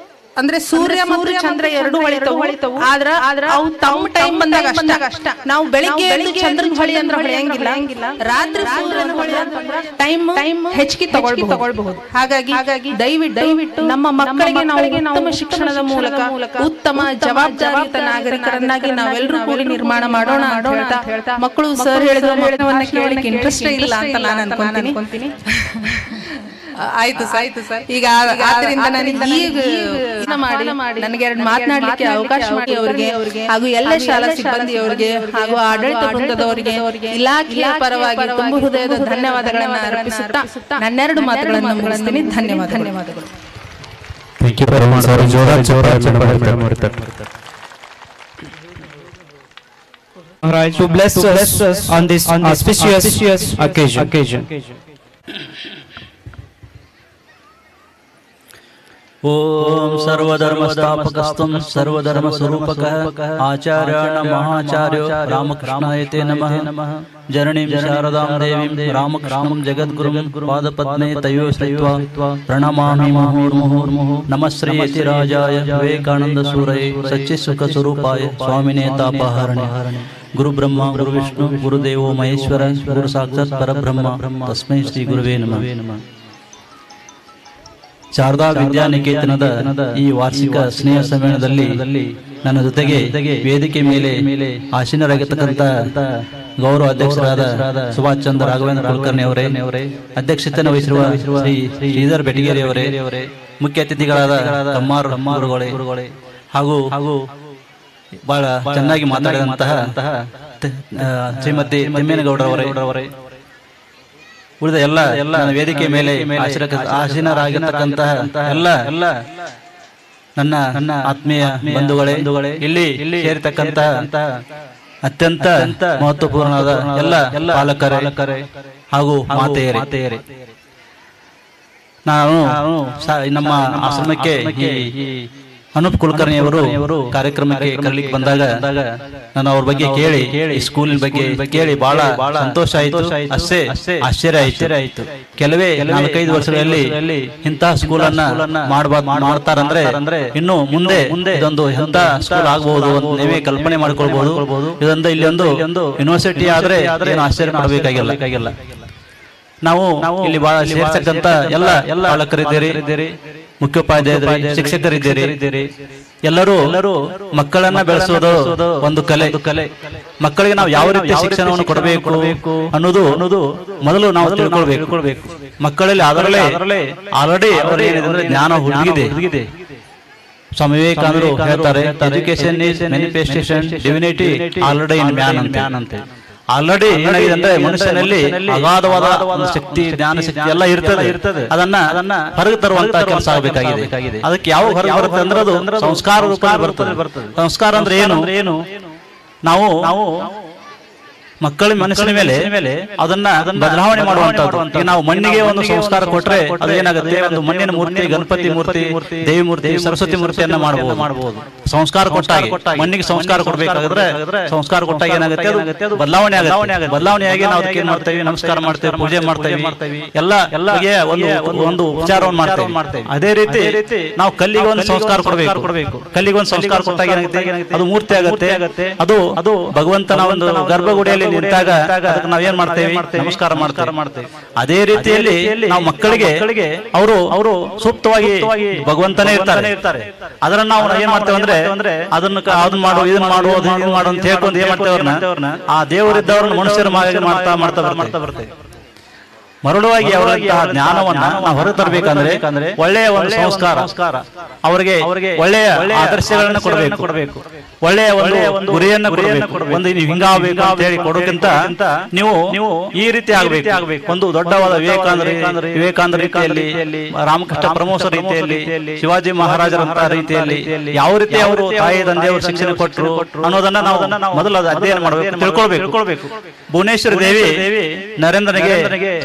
ಅಂದ್ರೆ ಸೂರ್ಯ ಮತ್ತು ಚಂದ್ರ ಎರಡು ಹೊಳಿತಾವು, ಆದ್ರ ಅವು ತಮ್ಮ ಟೈಮ್ ಬಂದಾಗ ಅಷ್ಟ. ನಾವು ಬೆಳಿಗ್ಗೆ ಎದ್ದು ಚಂದ್ರನ ಹೊಳಿ ಅಂದ್ರೆ ಹೊಳೆಯಂಗಿಲ್ಲ, ರಾತ್ರಿ ಸೂರ್ಯನ ಹೊಳಿ ಟೈಮ್ ಹೆಚ್ಚಿಗೆ ತಗೊಳ್ಬಹುದು. ಹಾಗಾಗಿ ದಯವಿಟ್ಟು ನಮ್ಮ ಮಕ್ಕಳಿಗೆ ನಾವು ಉತ್ತಮ ಶಿಕ್ಷಣದ ಮೂಲಕ ಉತ್ತಮ ಜವಾಬ್ದಾರಿಯುತ ನಾಗರಿಕರನ್ನಾಗಿ ನಾವೆಲ್ಲರೂ ಕೂಡಿ ನಿರ್ಮಾಣ ಮಾಡೋಣ ಅಂತ ಹೇಳ್ತಾ, ಮಕ್ಕಳು ಸರ್ ಹೇಳಿದವನ್ನ ಕೇಳಲಿಕ್ಕೆ ಇಂಟ್ರೆಸ್ಟ್ ಇಲ್ಲ ಅಂತ ನಾನು ಅನ್ಕೊಂತೀನಿ. ಆಯ್ತು ಸರ್. ಈಗ ಆದ್ರಿಂದ ನನಗೆ ಈಗ ಮಾಡಿ ನನಗೆ ಎರಡು ಮಾತನಾಡಲಿಕ್ಕೆ ಅವಕಾಶ ಮಾಡಿ ಅವರಿಗೆ ಹಾಗೂ ಎಲ್ಲ ಶಾಲಾ ಸಿಬ್ಬಂದಿಯವರಿಗೆ ಹಾಗೂ ಆಡಳಿತ ವೃಂದದವರಿಗೆ ಇಲಾಖೆಯ ಪರವಾಗಿ ತುಂಬ ಹೃದಯದ ಧನ್ಯವಾದಗಳನ್ನು ಅರ್ಪಿಸುತ್ತಾ ನನ್ನೆರಡು ಮಾತುಗಳನ್ನು ಮುಗಿಸ್ತೀನಿ. ಧನ್ಯವಾದಗಳು. To bless us on this auspicious occasion. ओम सर्वधर्मस्थापकस्त्वं सर्वधर्मस्वरूपकः आचार्याण महाचार्यो रामकृष्णायते नमः। जननीं शारदां देवीं रामकृष्णं जगद्गुरुं पादपद्मे तयो श्रित्वा प्रणमामि मुहुर्मुहुर्मुहुः। नमः श्री यतिराजाय विवेकानन्दसूरये सच्चित्सुखस्वरूपाय स्वामिने तापहरणे। गुरु ब्रह्मा गुरु विष्णु गुरुदेवो महेश्वर गुरु साक्षात् परब्रह्म तस्मै श्री गुरुवे नमः। ಶಾರದಾ ವಿದ್ಯಾನಿಕೇತನದ ಈ ವಾರ್ಷಿಕ ಸ್ನೇಹ ಸಮ್ಮೇಳನದಲ್ಲಿ ನನ್ನ ಜೊತೆಗೆ ವೇದಿಕೆ ಮೇಲೆ ಆಸೀನರಾಗಿರ್ತಕ್ಕಂಥ ಗೌರವ ಅಧ್ಯಕ್ಷರಾದ ಸುಭಾಷ್ ಚಂದ್ರ ರಾಘವೇಂದ್ರ ಕುಲಕರ್ಣಿ ಅವರೇ, ಅಧ್ಯಕ್ಷತೆಯನ್ನು ವಹಿಸಿರುವ ಶ್ರೀ ಶ್ರೀಧರ್ ಬೆಟಗೇರಿ ಅವರೇ, ಮುಖ್ಯ ಅತಿಥಿಗಳಾದ ಕಮ್ಮಾರುಗಳೇ ಹಾಗೂ ಬಹಳ ಚೆನ್ನಾಗಿ ಮಾತಾಡಿದಂತಹ ಶ್ರೀಮತಿ ತಿಮ್ಮೇನಗೌಡರವರೇ, ಉಳಿದ ಎಲ್ಲ ವೇದಿಕೆ ಮೇಲೆ ಆಸೀನರಾಗಿರ್ತಕ್ಕಂತಹ ಎಲ್ಲ ನನ್ನ ಆತ್ಮೀಯ ಬಂಧುಗಳೇ, ಇಲ್ಲಿ ಸೇರಿರ್ತಕ್ಕಂತಹ ಅತ್ಯಂತ ಮಹತ್ವಪೂರ್ಣವಾದ ಎಲ್ಲ ಪಾಲಕರೇ ಹಾಗೂ ಮಾತೆಯರೇ, ನಾನು ನಮ್ಮ ಆಶ್ರಮಕ್ಕೆ ಅನೂಪ್ ಕುಲಕರ್ಣಿಯವರು ಕಾರ್ಯಕ್ರಮಕ್ಕೆ ಕರೀಲಿಕ್ಕೆ ಬಂದಾಗ ನಾನು ಅವ್ರ ಬಗ್ಗೆ ಕೇಳಿ ಸ್ಕೂಲಿನ ಬಗ್ಗೆ ಕೇಳಿ ಬಹಳ ಸಂತೋಷ ಆಯಿತು, ಅಷ್ಟೇ ಆಶ್ಚರ್ಯ ಆಯ್ತು. ಕೆಲವೇ 4-5 ವರ್ಷಗಳಲ್ಲಿ ಇಂತಹ ಸ್ಕೂಲನ್ನ ಮಾಡ್ತಾರಂದ್ರೆ ಇನ್ನು ಮುಂದೆ ಇದೊಂದು ಎಂತ ಸ್ಕೂಲ್ ಆಗಬಹುದು ಅಂತ ನೀವೇ ಕಲ್ಪನೆ ಮಾಡ್ಕೊಳ್ಬಹುದು. ಇದೊಂದು ಇಲ್ಲಿ ಒಂದು ಯೂನಿವರ್ಸಿಟಿ ಆದ್ರೆ ಏನು ಆಶ್ಚರ್ಯ ಪಡಬೇಕಾಗಿಲ್ಲ. ನಾವು ಇಲ್ಲಿ ಬಹಳ ಸೇರ್ತಕ್ಕಂತ ಎಲ್ಲ ಪಾಲಕರಿದ್ದೀರಿ, ಮುಖ್ಯೋಪಾಧ್ಯಾಯರು, ಶಿಕ್ಷಕರಿದ್ದೀರಿ. ಎಲ್ಲರೂ ಮಕ್ಕಳನ್ನ ಬೆಳೆಸೋದು ಒಂದು ಕಲೆ. ಮಕ್ಕಳಿಗೆ ನಾವು ಯಾವ ರೀತಿ ಶಿಕ್ಷಣವನ್ನು ಕೊಡಬೇಕು ಅನ್ನೋದು ಮೊದಲು ನಾವು ತಿಳ್ಕೊಳ್ಬೇಕು. ಮಕ್ಕಳಲ್ಲಿ ಅದರಲ್ಲೇ ಆಲ್ರೆಡಿ ಅವರು ಏನಿದೆ ಜ್ಞಾನ ಹುಡುಗಿದೆ. ಸ್ವಾಮಿ ವಿವೇಕಾನಂದರು ಹೇಳ್ತಾರೆ, education is manifestation divinity already in man ಅಂತೆ. ಆಲ್ರೆಡಿ ಏನಾಗಿದೆ ಅಂದ್ರೆ ಮನುಷ್ಯನಲ್ಲಿ ಅಗಾಧವಾದ ಶಕ್ತಿ, ಜ್ಞಾನ ಶಕ್ತಿ ಎಲ್ಲ ಇರ್ತದೆ. ಅದನ್ನ ಹೊರಗೆ ತರುವಂತ ಕೆಲಸ ಆಗಬೇಕಾಗಿದೆ. ಅದಕ್ಕೆ ಯಾವ ಹೊರಗೆ ಬರುತ್ತೆ ಅಂದ್ರೆ ಅದು ಸಂಸ್ಕಾರ ರೂಪದಲ್ಲಿ ಬರ್ತದೆ. ಸಂಸ್ಕಾರ ಅಂದ್ರೆ ಏನು? ನಾವು ಮಕ್ಕಳ ಮನಸ್ಸಿನ ಮೇಲೆ ಅದನ್ನ ಬದಲಾವಣೆ ಮಾಡುವಂತದ್ದು. ನಾವು ಮಣ್ಣಿಗೆ ಒಂದು ಸಂಸ್ಕಾರ ಕೊಟ್ರೆ ಅದೇನಾಗುತ್ತೆ, ಒಂದು ಮಣ್ಣಿನ ಮೂರ್ತಿ, ಗಣಪತಿ ಮೂರ್ತಿ, ದೇವಿ ಮೂರ್ತಿ, ಸರಸ್ವತಿ ಮೂರ್ತಿಯನ್ನ ಮಾಡಬಹುದು. ಸಂಸ್ಕಾರ ಕೊಟ್ಟಾಗ ಮಣ್ಣಿಗೆ ಸಂಸ್ಕಾರ ಕೊಡ್ಬೇಕಾದ್ರೆ ಸಂಸ್ಕಾರ ಕೊಟ್ಟಾಗ ಏನಾಗುತ್ತೆ, ಅದು ಬದಲಾವಣೆಯಾಗಿ ನಾವು ಅದಕ್ಕೆ ಏನ್ ಮಾಡ್ತೇವೆ, ನಮಸ್ಕಾರ ಮಾಡ್ತೇವೆ, ಪೂಜೆ ಮಾಡ್ತೇವೆ, ಎಲ್ಲ ಒಂದು ಉಪಚಾರವನ್ನು ಮಾಡ್ತೇವೆ. ಅದೇ ರೀತಿ ನಾವು ಕಲ್ಲಿಗೆ ಒಂದು ಸಂಸ್ಕಾರ ಕೊಡಬೇಕು. ಕಲ್ಲಿಗೆ ಒಂದು ಸಂಸ್ಕಾರ ಕೊಟ್ಟಾಗ ಏನಾಗುತ್ತೆ, ಅದು ಮೂರ್ತಿ ಆಗುತ್ತೆ. ಅದು ಭಗವಂತನ ಒಂದು ಗರ್ಭಗುಡಿಯಲ್ಲಿ ನಿಂತಾಗ ಅದಕ್ಕೆ ನಾವೇನ್ ಮಾಡ್ತೇವೆ, ನಮಸ್ಕಾರ ಮಾಡ್ತೇವೆ. ಅದೇ ರೀತಿಯಲ್ಲಿ ನಾವು ಮಕ್ಕಳಿಗೆ ಅವರು ಸೂಕ್ತವಾಗಿ ಭಗವಂತನೇ ಇರ್ತಾರೆ. ಅದನ್ನ ನಾವು ಏನ್ ಮಾಡ್ತೇವೆ ಅಂದ್ರೆ ಅದನ್ನ ಮಾಡು, ಇದನ್ನ ಮಾಡು ಅಂತ ಹೇಳ್ಕೊಂಡು ಏನ್ ಮಾಡ್ತೇವ್ರನ್ನ ಆ ದೇವರಿದ್ದವ್ರನ್ನ ಮನುಷ್ಯರ ಮಾಡ್ತಾ ಬರ್ತೇವೆ. ಮರಳುವಾಗಿ ಅವರಂತಹ ಜ್ಞಾನವನ್ನ ನಾವು ಹೊರ ತರಬೇಕಂದ್ರೆ ಒಳ್ಳೆಯ ಒಂದು ಸಂಸ್ಕಾರ, ಅವರಿಗೆ ಒಳ್ಳೆಯ ಆದರ್ಶಗಳನ್ನ ಕೊಡಬೇಕು, ಒಳ್ಳೆಯ ಒಂದು ಗುರಿಯನ್ನ ಕೊಡಬೇಕು. ಒಂದು ನೀವು ಹಿಂಗಾಗಬೇಕು ಅಂತ ಹೇಳಿ ಕೊಡೋಕ್ಕಿಂತ ನೀವು ಈ ರೀತಿ ಆಗ್ಬೇಕು. ಒಂದು ದೊಡ್ಡವಾದ ವಿವೇಕಾನಂದ ರೀತಿಯಲ್ಲಿ, ರಾಮಕೃಷ್ಣ ಪರಮಹಂಸ ರೀತಿಯಲ್ಲಿ, ಶಿವಾಜಿ ಮಹಾರಾಜರಂತಹ ರೀತಿಯಲ್ಲಿ ಯಾವ ರೀತಿ ಅವರು ತಾಯಿ ತಂದೆಯವರು ಶಿಕ್ಷಣ ಕೊಟ್ಟರು ಅನ್ನೋದನ್ನ ನಾವು ಮೊದಲು ಅಧ್ಯಯನ ಮಾಡಬೇಕು, ತಿಳ್ಕೊಳ್ಬೇಕು. ಭುವನೇಶ್ವರಿ ದೇವಿ ನರೇಂದ್ರನಿಗೆ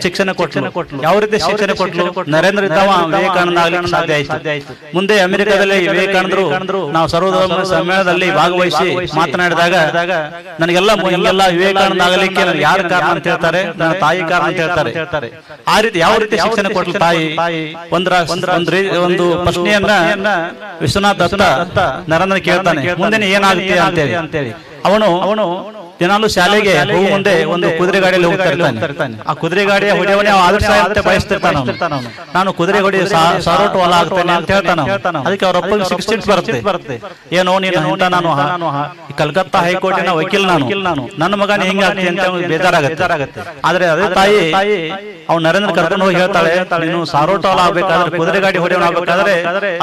ಶಿಕ್ಷಣ ಕೊಟ್ಟರು. ಯಾವ ರೀತಿ ಶಿಕ್ಷಣ ಕೊಟ್ಟರು? ನರೇಂದ್ರ ಇದ್ದವ ವಿವೇಕಾನಂದ ಆಗ್ಲಿಕ್ಕೆ ಸಾಧ್ಯ ಆಯ್ತು. ಮುಂದೆ ಅಮೆರಿಕದಲ್ಲಿ ವಿವೇಕಾನಂದರು ನಾವು ಸರ್ವಧರ್ಮ ಸಮ್ಮೇಳನದಲ್ಲಿ ಭಾಗವಹಿಸಿ ಮಾತನಾಡಿದಾಗ ನನಗೆಲ್ಲ ವಿವೇಕಾನಂದ ಆಗಲಿಕ್ಕೆ ನನಗೆ ಯಾರು ಕಾರಣ ಅಂತ ಹೇಳ್ತಾರೆ, ನನ್ನ ತಾಯಿ ಕಾರಣ ಅಂತ ಹೇಳ್ತಾರೆ. ಆ ರೀತಿ ಯಾವ ರೀತಿ ಶಿಕ್ಷಣ ಕೊಟ್ಟರು ತಾಯಿ? ಒಂದು ಪ್ರಶ್ನೆಯನ್ನ ವಿಶ್ವನಾಥ್ ದತ್ತ ನರೇಂದ್ರ ಕೇಳ್ತಾನೆ, ಮುಂದೆ ಏನಾಗುತ್ತೆ ಅಂತೇಳಿ. ಅವನು ದಿನಾಲು ಶಾಲೆಗೆ ಹೋಗುವ ಮುಂದೆ ಒಂದು ಕುದುರೆ ಗಾಡಿಯಲ್ಲಿ ಹೋಗ್ತಾ ಇರ್ತಾನೆ. ಆ ಕುದುರೆ ಗಾಡಿಯ ಹೊಡೆಯವನೇ ಆದರ್ಶ ಅಂತ ಬಯಸ್ತಿರ್ತಾನ. ನಾನು ಕುದುರೆ ಹೊಡಿ ಸಾರೋಟ್ ಹೊಲ ಆಗ್ತೇನೆ ಅಂತ ಹೇಳ್ತಾನ. ಅದಕ್ಕೆ ಅವ್ರ ಅಪ್ಪಗೆ 16 ಬರುತ್ತೆ. ಏನೋ ನೀನು ನಾನು ಕಲ್ಕತ್ತಾ ಹೈಕೋರ್ಟಿನ ವಕೀಲ್ ನಾನು, ನನ್ನ ಮಗ ಹಿಂಗಾಗ್ತಿ ಅಂತ ಬೇಜಾರಾಗತ್ತೆ. ಆದ್ರೆ ಅದೇ ತಾಯಿ ಅವ್ನು ನರೇಂದ್ರ ಕರ್ಕೊಂಡು ಹೋಗಿ ಹೇಳ್ತಾಳೆ, ನೀನು ಸಾರೋಟ್ ಹೊಲ ಆಗ್ಬೇಕಾದ್ರೆ, ಕುದುರೆ ಗಾಡಿ ಹೊಡೆಯವನ ಆಗ್ಬೇಕಾದ್ರೆ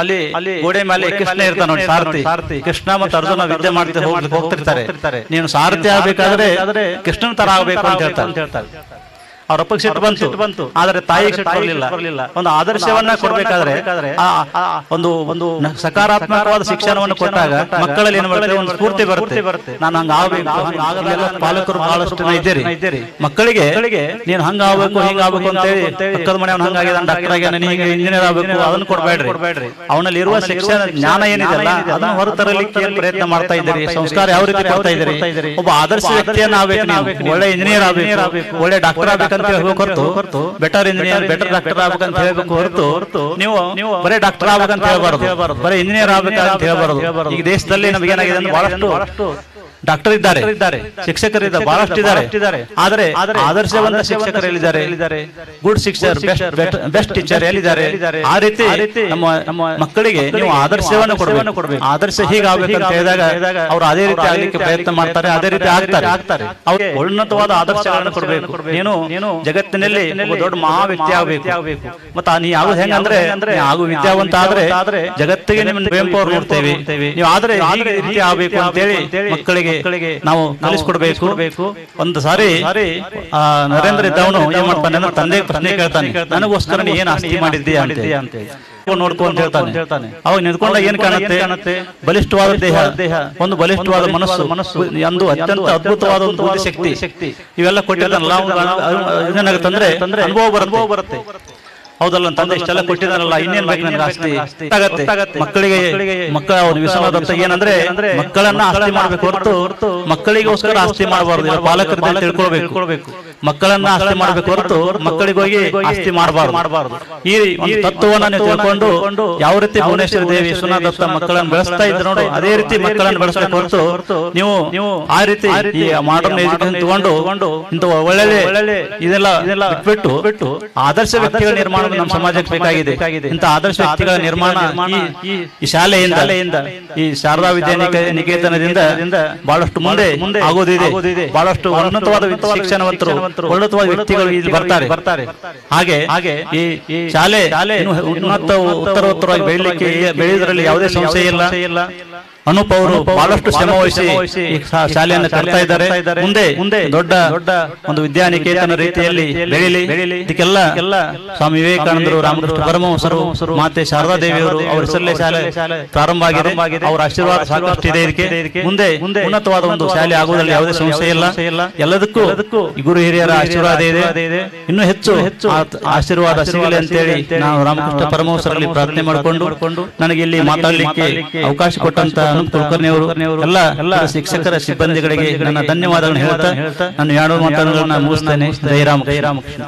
ಅಲ್ಲಿ ಗೋಡೆ ಮೇಲೆ ಕೃಷ್ಣ ಇರ್ತಾನ, ಸಾರಥಿ. ಕೃಷ್ಣ ಮತ್ತು ಅರ್ಜುನ ವಿದ್ಯೆ ಮಾಡ್ತಾ ಹೋಗ್ತಿರ್ತಾರೆ. ನೀನು ಸಾರಥಿ ಆಗ್ಬೇಕಾದ್ರೆ ಕೃಷ್ಣನ್ ತರ ಆಗ್ಬೇಕು ಅಂತ ಹೇಳ್ತಾರೆ. ಅವ್ರ ಅಪ್ಪಗೆ ಸಿಟ್ಟು ಬಂತು. ಆದ್ರೆ ತಾಯಿಗೆ ಸಿಟ್ಟು ಬರಲಿಲ್ಲ. ಒಂದು ಆದರ್ಶವನ್ನ ಕೊಡ್ಬೇಕಾದ್ರೆ ಒಂದು ಸಕಾರಾತ್ಮಕವಾದ ಶಿಕ್ಷಣವನ್ನು ಕೊಟ್ಟಾಗ ಮಕ್ಕಳಲ್ಲಿ ಏನು ಬರುತ್ತೆ, ಒಂದು ಸ್ಫೂರ್ತಿ ಬರುತ್ತೆ. ನಾನು ಹಂಗ ಆಗ್ಬೇಕು. ಪಾಲಕರು ಬಹಳಷ್ಟು ಇದ್ದೀರಿ. ಮಕ್ಕಳಿಗೆ ನೀನು ಹಂಗ ಆಗ್ಬೇಕು, ಹಿಂಗ ಆಗ್ಬೇಕು ಅಂತ ಹೇಳಿ ಪಕ್ಕದ ಮನೆಯವನು ಹಂಗಾಗಿದ್ದಾನೆ, ಡಾಕ್ಟರ್ ಆಗ್ಯಾನ, ನೀಗ ಇಂಜಿನಿಯರ್ ಆಗ್ಬೇಕು, ಅದನ್ನ ಕೊಡ್ಬೇಡ್ರಿ. ಅವನಲ್ಲಿ ಇರುವ ಶಿಕ್ಷಣ ಜ್ಞಾನ ಏನಿದೆಲ್ಲ ಅದನ್ನ ಹೊರತರಲಿಕ್ಕೆ ಪ್ರಯತ್ನ ಮಾಡ್ತಾ ಇದ್ದೀರಿ. ಸಂಸ್ಕಾರ ಯಾವ ರೀತಿ ಕೊಡ್ತಾ ಇದ್ದೀರಿ? ಒಬ್ಬ ಆದರ್ಶ ವ್ಯಕ್ತಿಯನ್ನ ಆಗ್ಬೇಕು, ನೀವು ಒಳ್ಳೆ ಇಂಜಿನಿಯರ್ ಆಗ್ಬೇಕು, ಒಳ್ಳೆ ಡಾಕ್ಟರ್ ಆಗ್ಬೇಕು ಅಂತ ಹೇಳ್ಬೇಕು ಹೊರತು, ಬೆಟರ್ ಇಂಜಿನಿಯರ್, ಬೆಟರ್ ಡಾಕ್ಟರ್ ಆಗ್ಬೇಕಂತ ಹೇಳ್ಬೇಕು ಹೊರತು ನೀವು ಬರೀ ಡಾಕ್ಟರ್ ಆಗ್ಬೇಕಂತ ಹೇಳ್ಬಾರ್ದು, ಬರೀ ಇಂಜಿನಿಯರ್ ಆಗ್ಬೇಕಂತ ಹೇಳ್ಬಾರ್ದು. ಈಗ ದೇಶದಲ್ಲಿ ನಮ್ಗೆ ಏನಾಗಿದೆ ಅಂದ್ರೆ ಬಹಳಷ್ಟು ಡಾಕ್ಟರ್ ಇದ್ದಾರೆ, ಶಿಕ್ಷಕರಿದ್ದಾರೆ, ಬಹಳಷ್ಟು ಇದ್ದಾರೆ. ಆದ್ರೆ ಆದರ್ಶವಂತ ಶಿಕ್ಷಕರು ಎಲ್ಲಿದ್ದಾರೆ? ಗುಡ್ ಶಿಕ್ಷರ್, ಬೆಸ್ಟ್ ಟೀಚರ್ ಎಲ್ಲಿದ್ದಾರೆ? ಆ ರೀತಿ ನಮ್ಮ ಮಕ್ಕಳಿಗೆ ನೀವು ಆದರ್ಶವನ್ನು ಕೊಡಬೇಕು. ಆದರ್ಶ ಹೀಗಾಗಬೇಕು ಅಂತ ಹೇಳಿದಾಗ ಅವ್ರು ಅದೇ ರೀತಿ ಆಗ್ಲಿಕ್ಕೆ ಪ್ರಯತ್ನ ಮಾಡ್ತಾರೆ, ಅದೇ ರೀತಿ ಆಗ್ತಾರೆ. ಅವ್ರಿಗೆ ಉನ್ನತವಾದ ಆದರ್ಶಗಳನ್ನು ಕೊಡಬೇಕು. ನೀನು ಜಗತ್ತಿನಲ್ಲಿ ಒಬ್ಬ ದೊಡ್ಡ ಮಹಾ ವ್ಯಕ್ತಿ ಆಗ್ಬೇಕು. ಮತ್ತೆ ನೀ ಆಗೋದು ಹೆಂಗಂದ್ರೆ ಆಗು ವಿದ್ಯಾವಂತ ಆದ್ರೆ ಜಗತ್ತಿಗೆ ನಿಮ್ಮ ಕುವೆಂಪು ಅವ್ರು ನೋಡ್ತೇವೆ. ನೀವು ಆದ್ರೆ ಈ ರೀತಿ ಆಗ್ಬೇಕು ಅಂತ ಹೇಳಿ ಮಕ್ಕಳಿಗೆ ನಾವು ಕಲಿಸ್ಕೊಡ್ಬೇಕು. ಒಂದು ಸಾರಿ ನರೇಂದ್ರ ಇದ್ದವನು ಏನ್ ಮಾಡ್ತಾನೆ ಅಂದ್ರೆ ತಂದೆ ಪ್ರಶ್ನೆ ಕೇಳ್ತಾನೆ, ನನಗೋಸ್ಕರ ನೀ ಏನ್ ಆಸ್ತಿ ಮಾಡಿದ್ದೀಯ ಅಂತ ನೋಡ್ಕೊ ಅಂತ ಹೇಳ್ತಾನೆ. ಅವಾಗ ನಿಂತ್ಕೊಂಡಾಗ ಏನ್ ಕಾಣುತ್ತೆ? ಬಲಿಷ್ಠವಾದ ದೇಹ, ಒಂದು ಬಲಿಷ್ಠವಾದ ಮನಸ್ಸು, ಒಂದು ಅತ್ಯಂತ ಅದ್ಭುತವಾದ ಒಂದು ಬುದ್ಧಿಶಕ್ತಿ, ಇವೆಲ್ಲ ಕೊಟ್ಟಿದ್ದಾನಲ್ಲ. ಏನಾಗುತ್ತಂದ್ರೆ ಅನುಭವ ಬರುತ್ತೆ. ಹೌದಲ್ಲ ತಂದೆ ಇಷ್ಟೆಲ್ಲ ಕೊಟ್ಟಿದಾರಲ್ಲ ಇನ್ನೇನ್ ಬೇಕು ನನಗೆ ಆಸ್ತಿ ಆಗತ್ತೆ. ಮಕ್ಕಳಿಗೆ ಮಕ್ಕಳ ವಿಶ್ವನಾಥ ಏನಂದ್ರೆ ಮಕ್ಕಳನ್ನ ಆಸ್ತಿ ಮಾಡ್ಬೇಕು ಹೊರತು ಮಕ್ಕಳಿಗೋಸ್ಕರ ಆಸ್ತಿ ಮಾಡಬಾರ್ದು. ಪಾಲಕರ ತಿಳ್ಕೊಳ್ಬೇಕು, ಮಕ್ಕಳನ್ನ ಆಸ್ತಿ ಮಾಡ್ಬೇಕು ಹೊರತು ಮಕ್ಕಳಿಗೋಗಿ ಆಸ್ತಿ ಮಾಡಬಾರ್ದು. ಈ ಒಂದು ತತ್ವವನ್ನ ನೀವು ತಿಳ್ಕೊಂಡು ಯಾವ ರೀತಿ ಭುವನೇಶ್ವರಿ ದೇವಿ ವಿಶ್ವನಾಥ ದತ್ತ ಮಕ್ಕಳನ್ನು ಬೆಳೆಸ್ತಾ ಇದ್ರು ನೋಡು, ಅದೇ ರೀತಿ ಮಕ್ಕಳನ್ನು ಬೆಳೆಸಬೇಕು ಹೊರತು ನೀವು ಆ ರೀತಿ ಈ ಮಾಡರ್ನ್ ಎಜುಕೇಶನ್ ತಗೊಂಡು ಇಂಥ ಒಳ್ಳೆ ಇದೆಲ್ಲ ಬಿಟ್ಟು ಆದರ್ಶ ವ್ಯಕ್ತಿಗಳ ನಿರ್ಮಾಣ ನಮ್ಮ ಸಮಾಜಕ್ಕೆ ಬೇಕಾಗಿದೆ. ಇಂಥ ಆದರ್ಶ ವ್ಯಕ್ತಿಗಳ ನಿರ್ಮಾಣ ಈ ಶಾಲೆಯಿಂದ ಈ ಶಾರದಾ ವಿದ್ಯಾನಿಕೇತನದಿಂದ ಬಹಳಷ್ಟು ಮುಂದೆ ಆಗೋದಿದೆ. ಬಹಳಷ್ಟು ಉನ್ನತವಾದ ಶಿಕ್ಷಣವಂತರು ಉನ್ನತವಾದ ವ್ಯಕ್ತಿಗಳು ಇಲ್ಲಿ ಬರ್ತಾರೆ. ಹಾಗೆ ಈ ಶಾಲೆ ಉನ್ನತ ಉತ್ತರೋತ್ತರವಾಗಿ ಬೆಳೆಯುವುದರಲ್ಲಿ ಯಾವುದೇ ಸಂಶಯ ಇಲ್ಲ. ಅನೂಪ್ ಅವರು ಬಹಳಷ್ಟು ಶ್ರಮ ವಹಿಸಿ ಈ ಶಾಲೆಯನ್ನು ಕಟ್ತಾ ಇದ್ದಾರೆ. ಮುಂದೆ ದೊಡ್ಡ ಒಂದು ವಿದ್ಯಾನಿಕೇತನ ರೀತಿಯಲ್ಲಿ ಬೆಳೀಲಿ. ಇದಕ್ಕೆಲ್ಲ ಸ್ವಾಮಿ ವಿವೇಕಾನಂದರು, ರಾಮಕೃಷ್ಣ ಪರಮಹಂಸರು, ಮಾತೆ ಶಾರದಾ ದೇವಿಯವರು ಅವರ ಹೆಸರಲ್ಲೇ ಶಾಲೆ ಪ್ರಾರಂಭ ಆಗಿದೆ. ಅವರ ಆಶೀರ್ವಾದ ಸಾಕಷ್ಟು ಇದೆ. ಇದಕ್ಕೆ ಮುಂದೆ ಉನ್ನತವಾದ ಒಂದು ಶಾಲೆ ಆಗುವುದರಲ್ಲಿ ಯಾವುದೇ ಸಂಶಯ ಇಲ್ಲ. ಎಲ್ಲದಕ್ಕೂ ಗುರು ಹಿರಿಯರ ಆಶೀರ್ವಾದ ಇದೆ. ಇನ್ನೂ ಹೆಚ್ಚು ಆಶೀರ್ವಾದ ಸಿಗಲಿ ಅಂತೇಳಿ ನಾವು ರಾಮಕೃಷ್ಣ ಪರಮಹಂಸರಲ್ಲಿ ಪ್ರಾರ್ಥನೆ ಮಾಡಿಕೊಂಡು ನನಗೆ ಇಲ್ಲಿ ಮಾತಾಡಲಿಕ್ಕೆ ಅವಕಾಶ ಕೊಟ್ಟಂತ ಅನೂಪ್ ಕುಲಕರ್ಣಿ ಅವರು ಎಲ್ಲ ಶಿಕ್ಷಕರ ಸಿಬ್ಬಂದಿಗಳಿಗೆ ನನ್ನ ಧನ್ಯವಾದಗಳನ್ನು ಹೇಳ್ತಾ ನಾನು 2 ಮಾತುಗಳನ್ನ ಮುಗಿಸ್ತೇನೆ. ಜೈ Ramakrishna.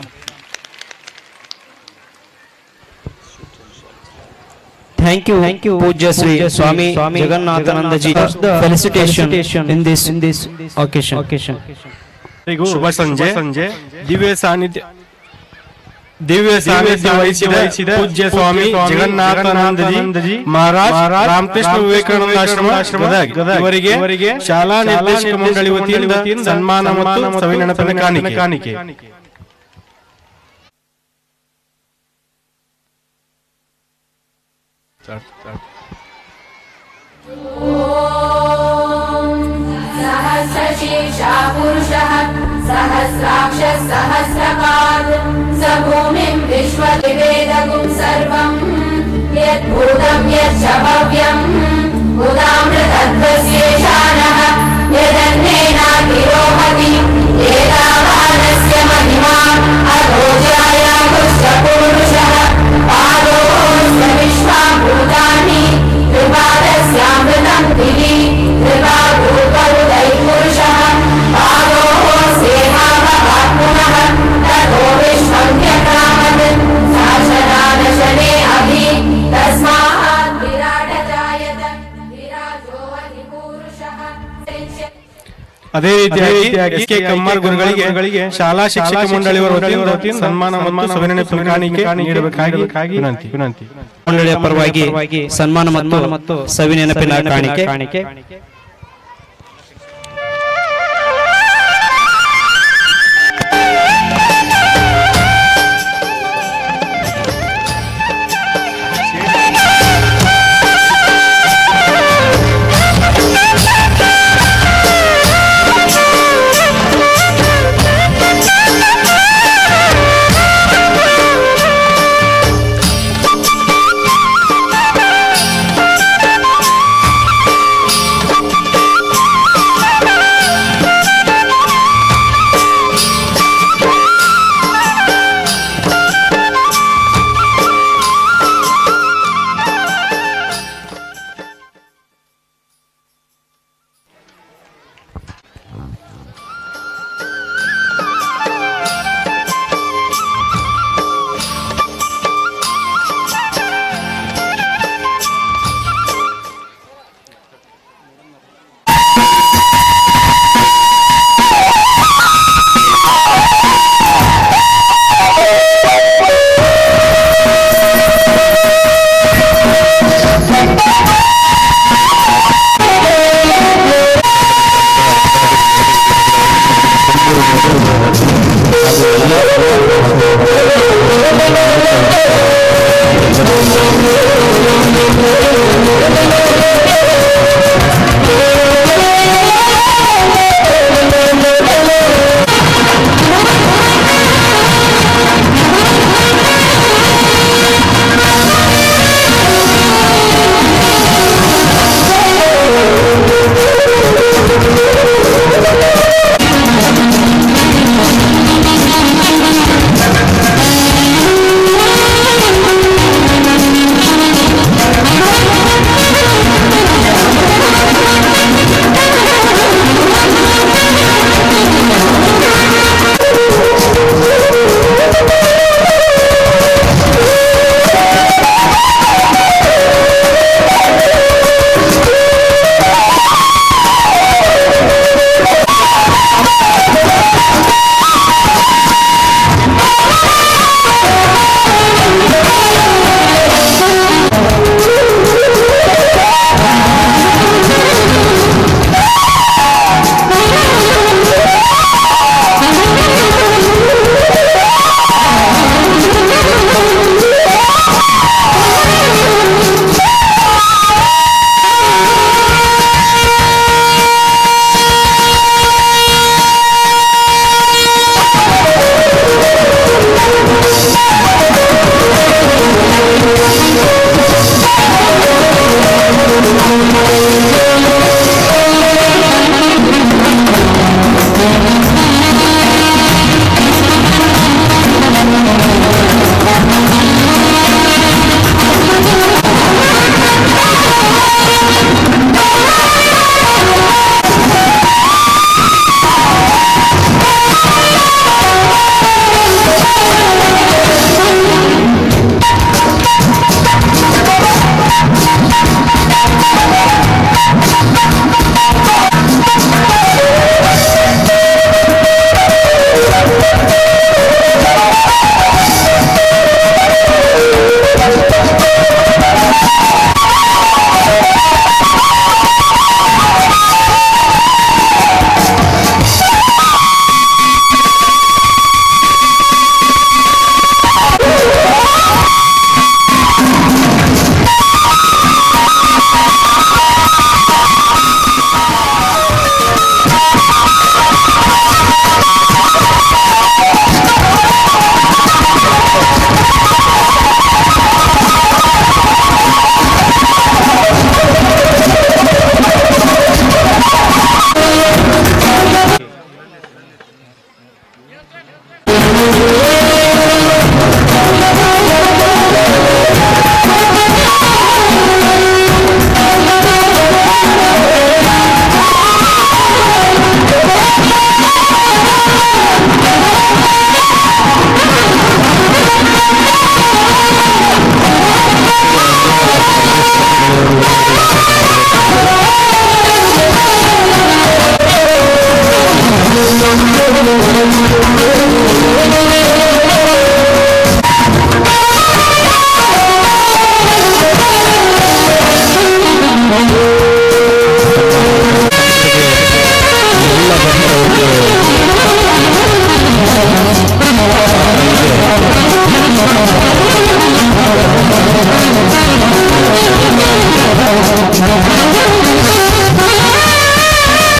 Thank you, Pujya Sri Swami Jagannathanandaji. Felicitation in this occasion. ಶುಭ ಸಂಜೆ. ದಿವ್ಯ ಸಾನ್ನಿಧ್ಯ ವಹಿಸಿದ ಪೂಜ್ಯ ಸ್ವಾಮಿ ಜಗನ್ನಾಥಾನಂದಜಿ ಮಹಾರಾಜ್ ರಾಮಕೃಷ್ಣ ವಿವೇಕಾನಂದ ಆಶ್ರಮದ ಇವರಿಗೆ ಶಾಲಾ ನಿರ್ದೇಶಕ ಮಂಡಳಿ ವತಿಯಿಂದ ಸನ್ಮಾನ ಮತ್ತು ಸವಿನಯನ ಕಾಣಿಕೆ. सहस्रशीर्षा पुरुषः सहस्राक्षः सहस्रपाद स भूमिं विश्वविवेदगुं सर्वं यद्भूतं यच्च भव्यम् उदामृतध्वस्येषाणः यदन्नेनातिरोहति एतावानस्य महिमा अधोजायागुश्च पुरुषः पादोश्च विश्वाभूतानि त्रिपादस्यामृतं दिवि त्रिपादूपरुदै पुरुषः पादोः सेहावहात्मनः ततो विश्वं व्यक्रामत् साशनादशने अभि तस्मात् विराटजायत विराजो अधिपुरुषः. ಅದೇ ರೀತಿಯಾಗಿ ಎಸ್ ಕೆ ಕಮ್ಮಾರ್ ಗುರುಗಳಿಗೆ ಶಾಲಾ ಶಿಕ್ಷಕ ಮಂಡಳಿಯವರ ವತಿಯಿಂದ ಸನ್ಮಾನ ಮತ್ತು ಸವಿನಯ ಕಾಣಿಕೆ ನೀಡಬೇಕಾಗಿ ವಿನಂತಿ. ಮಂಡಳಿಯ ಪರವಾಗಿ ಸನ್ಮಾನ ಮತ್ತು ಸವಿನೆನಪಿನ ಕಾಣಿಕೆ.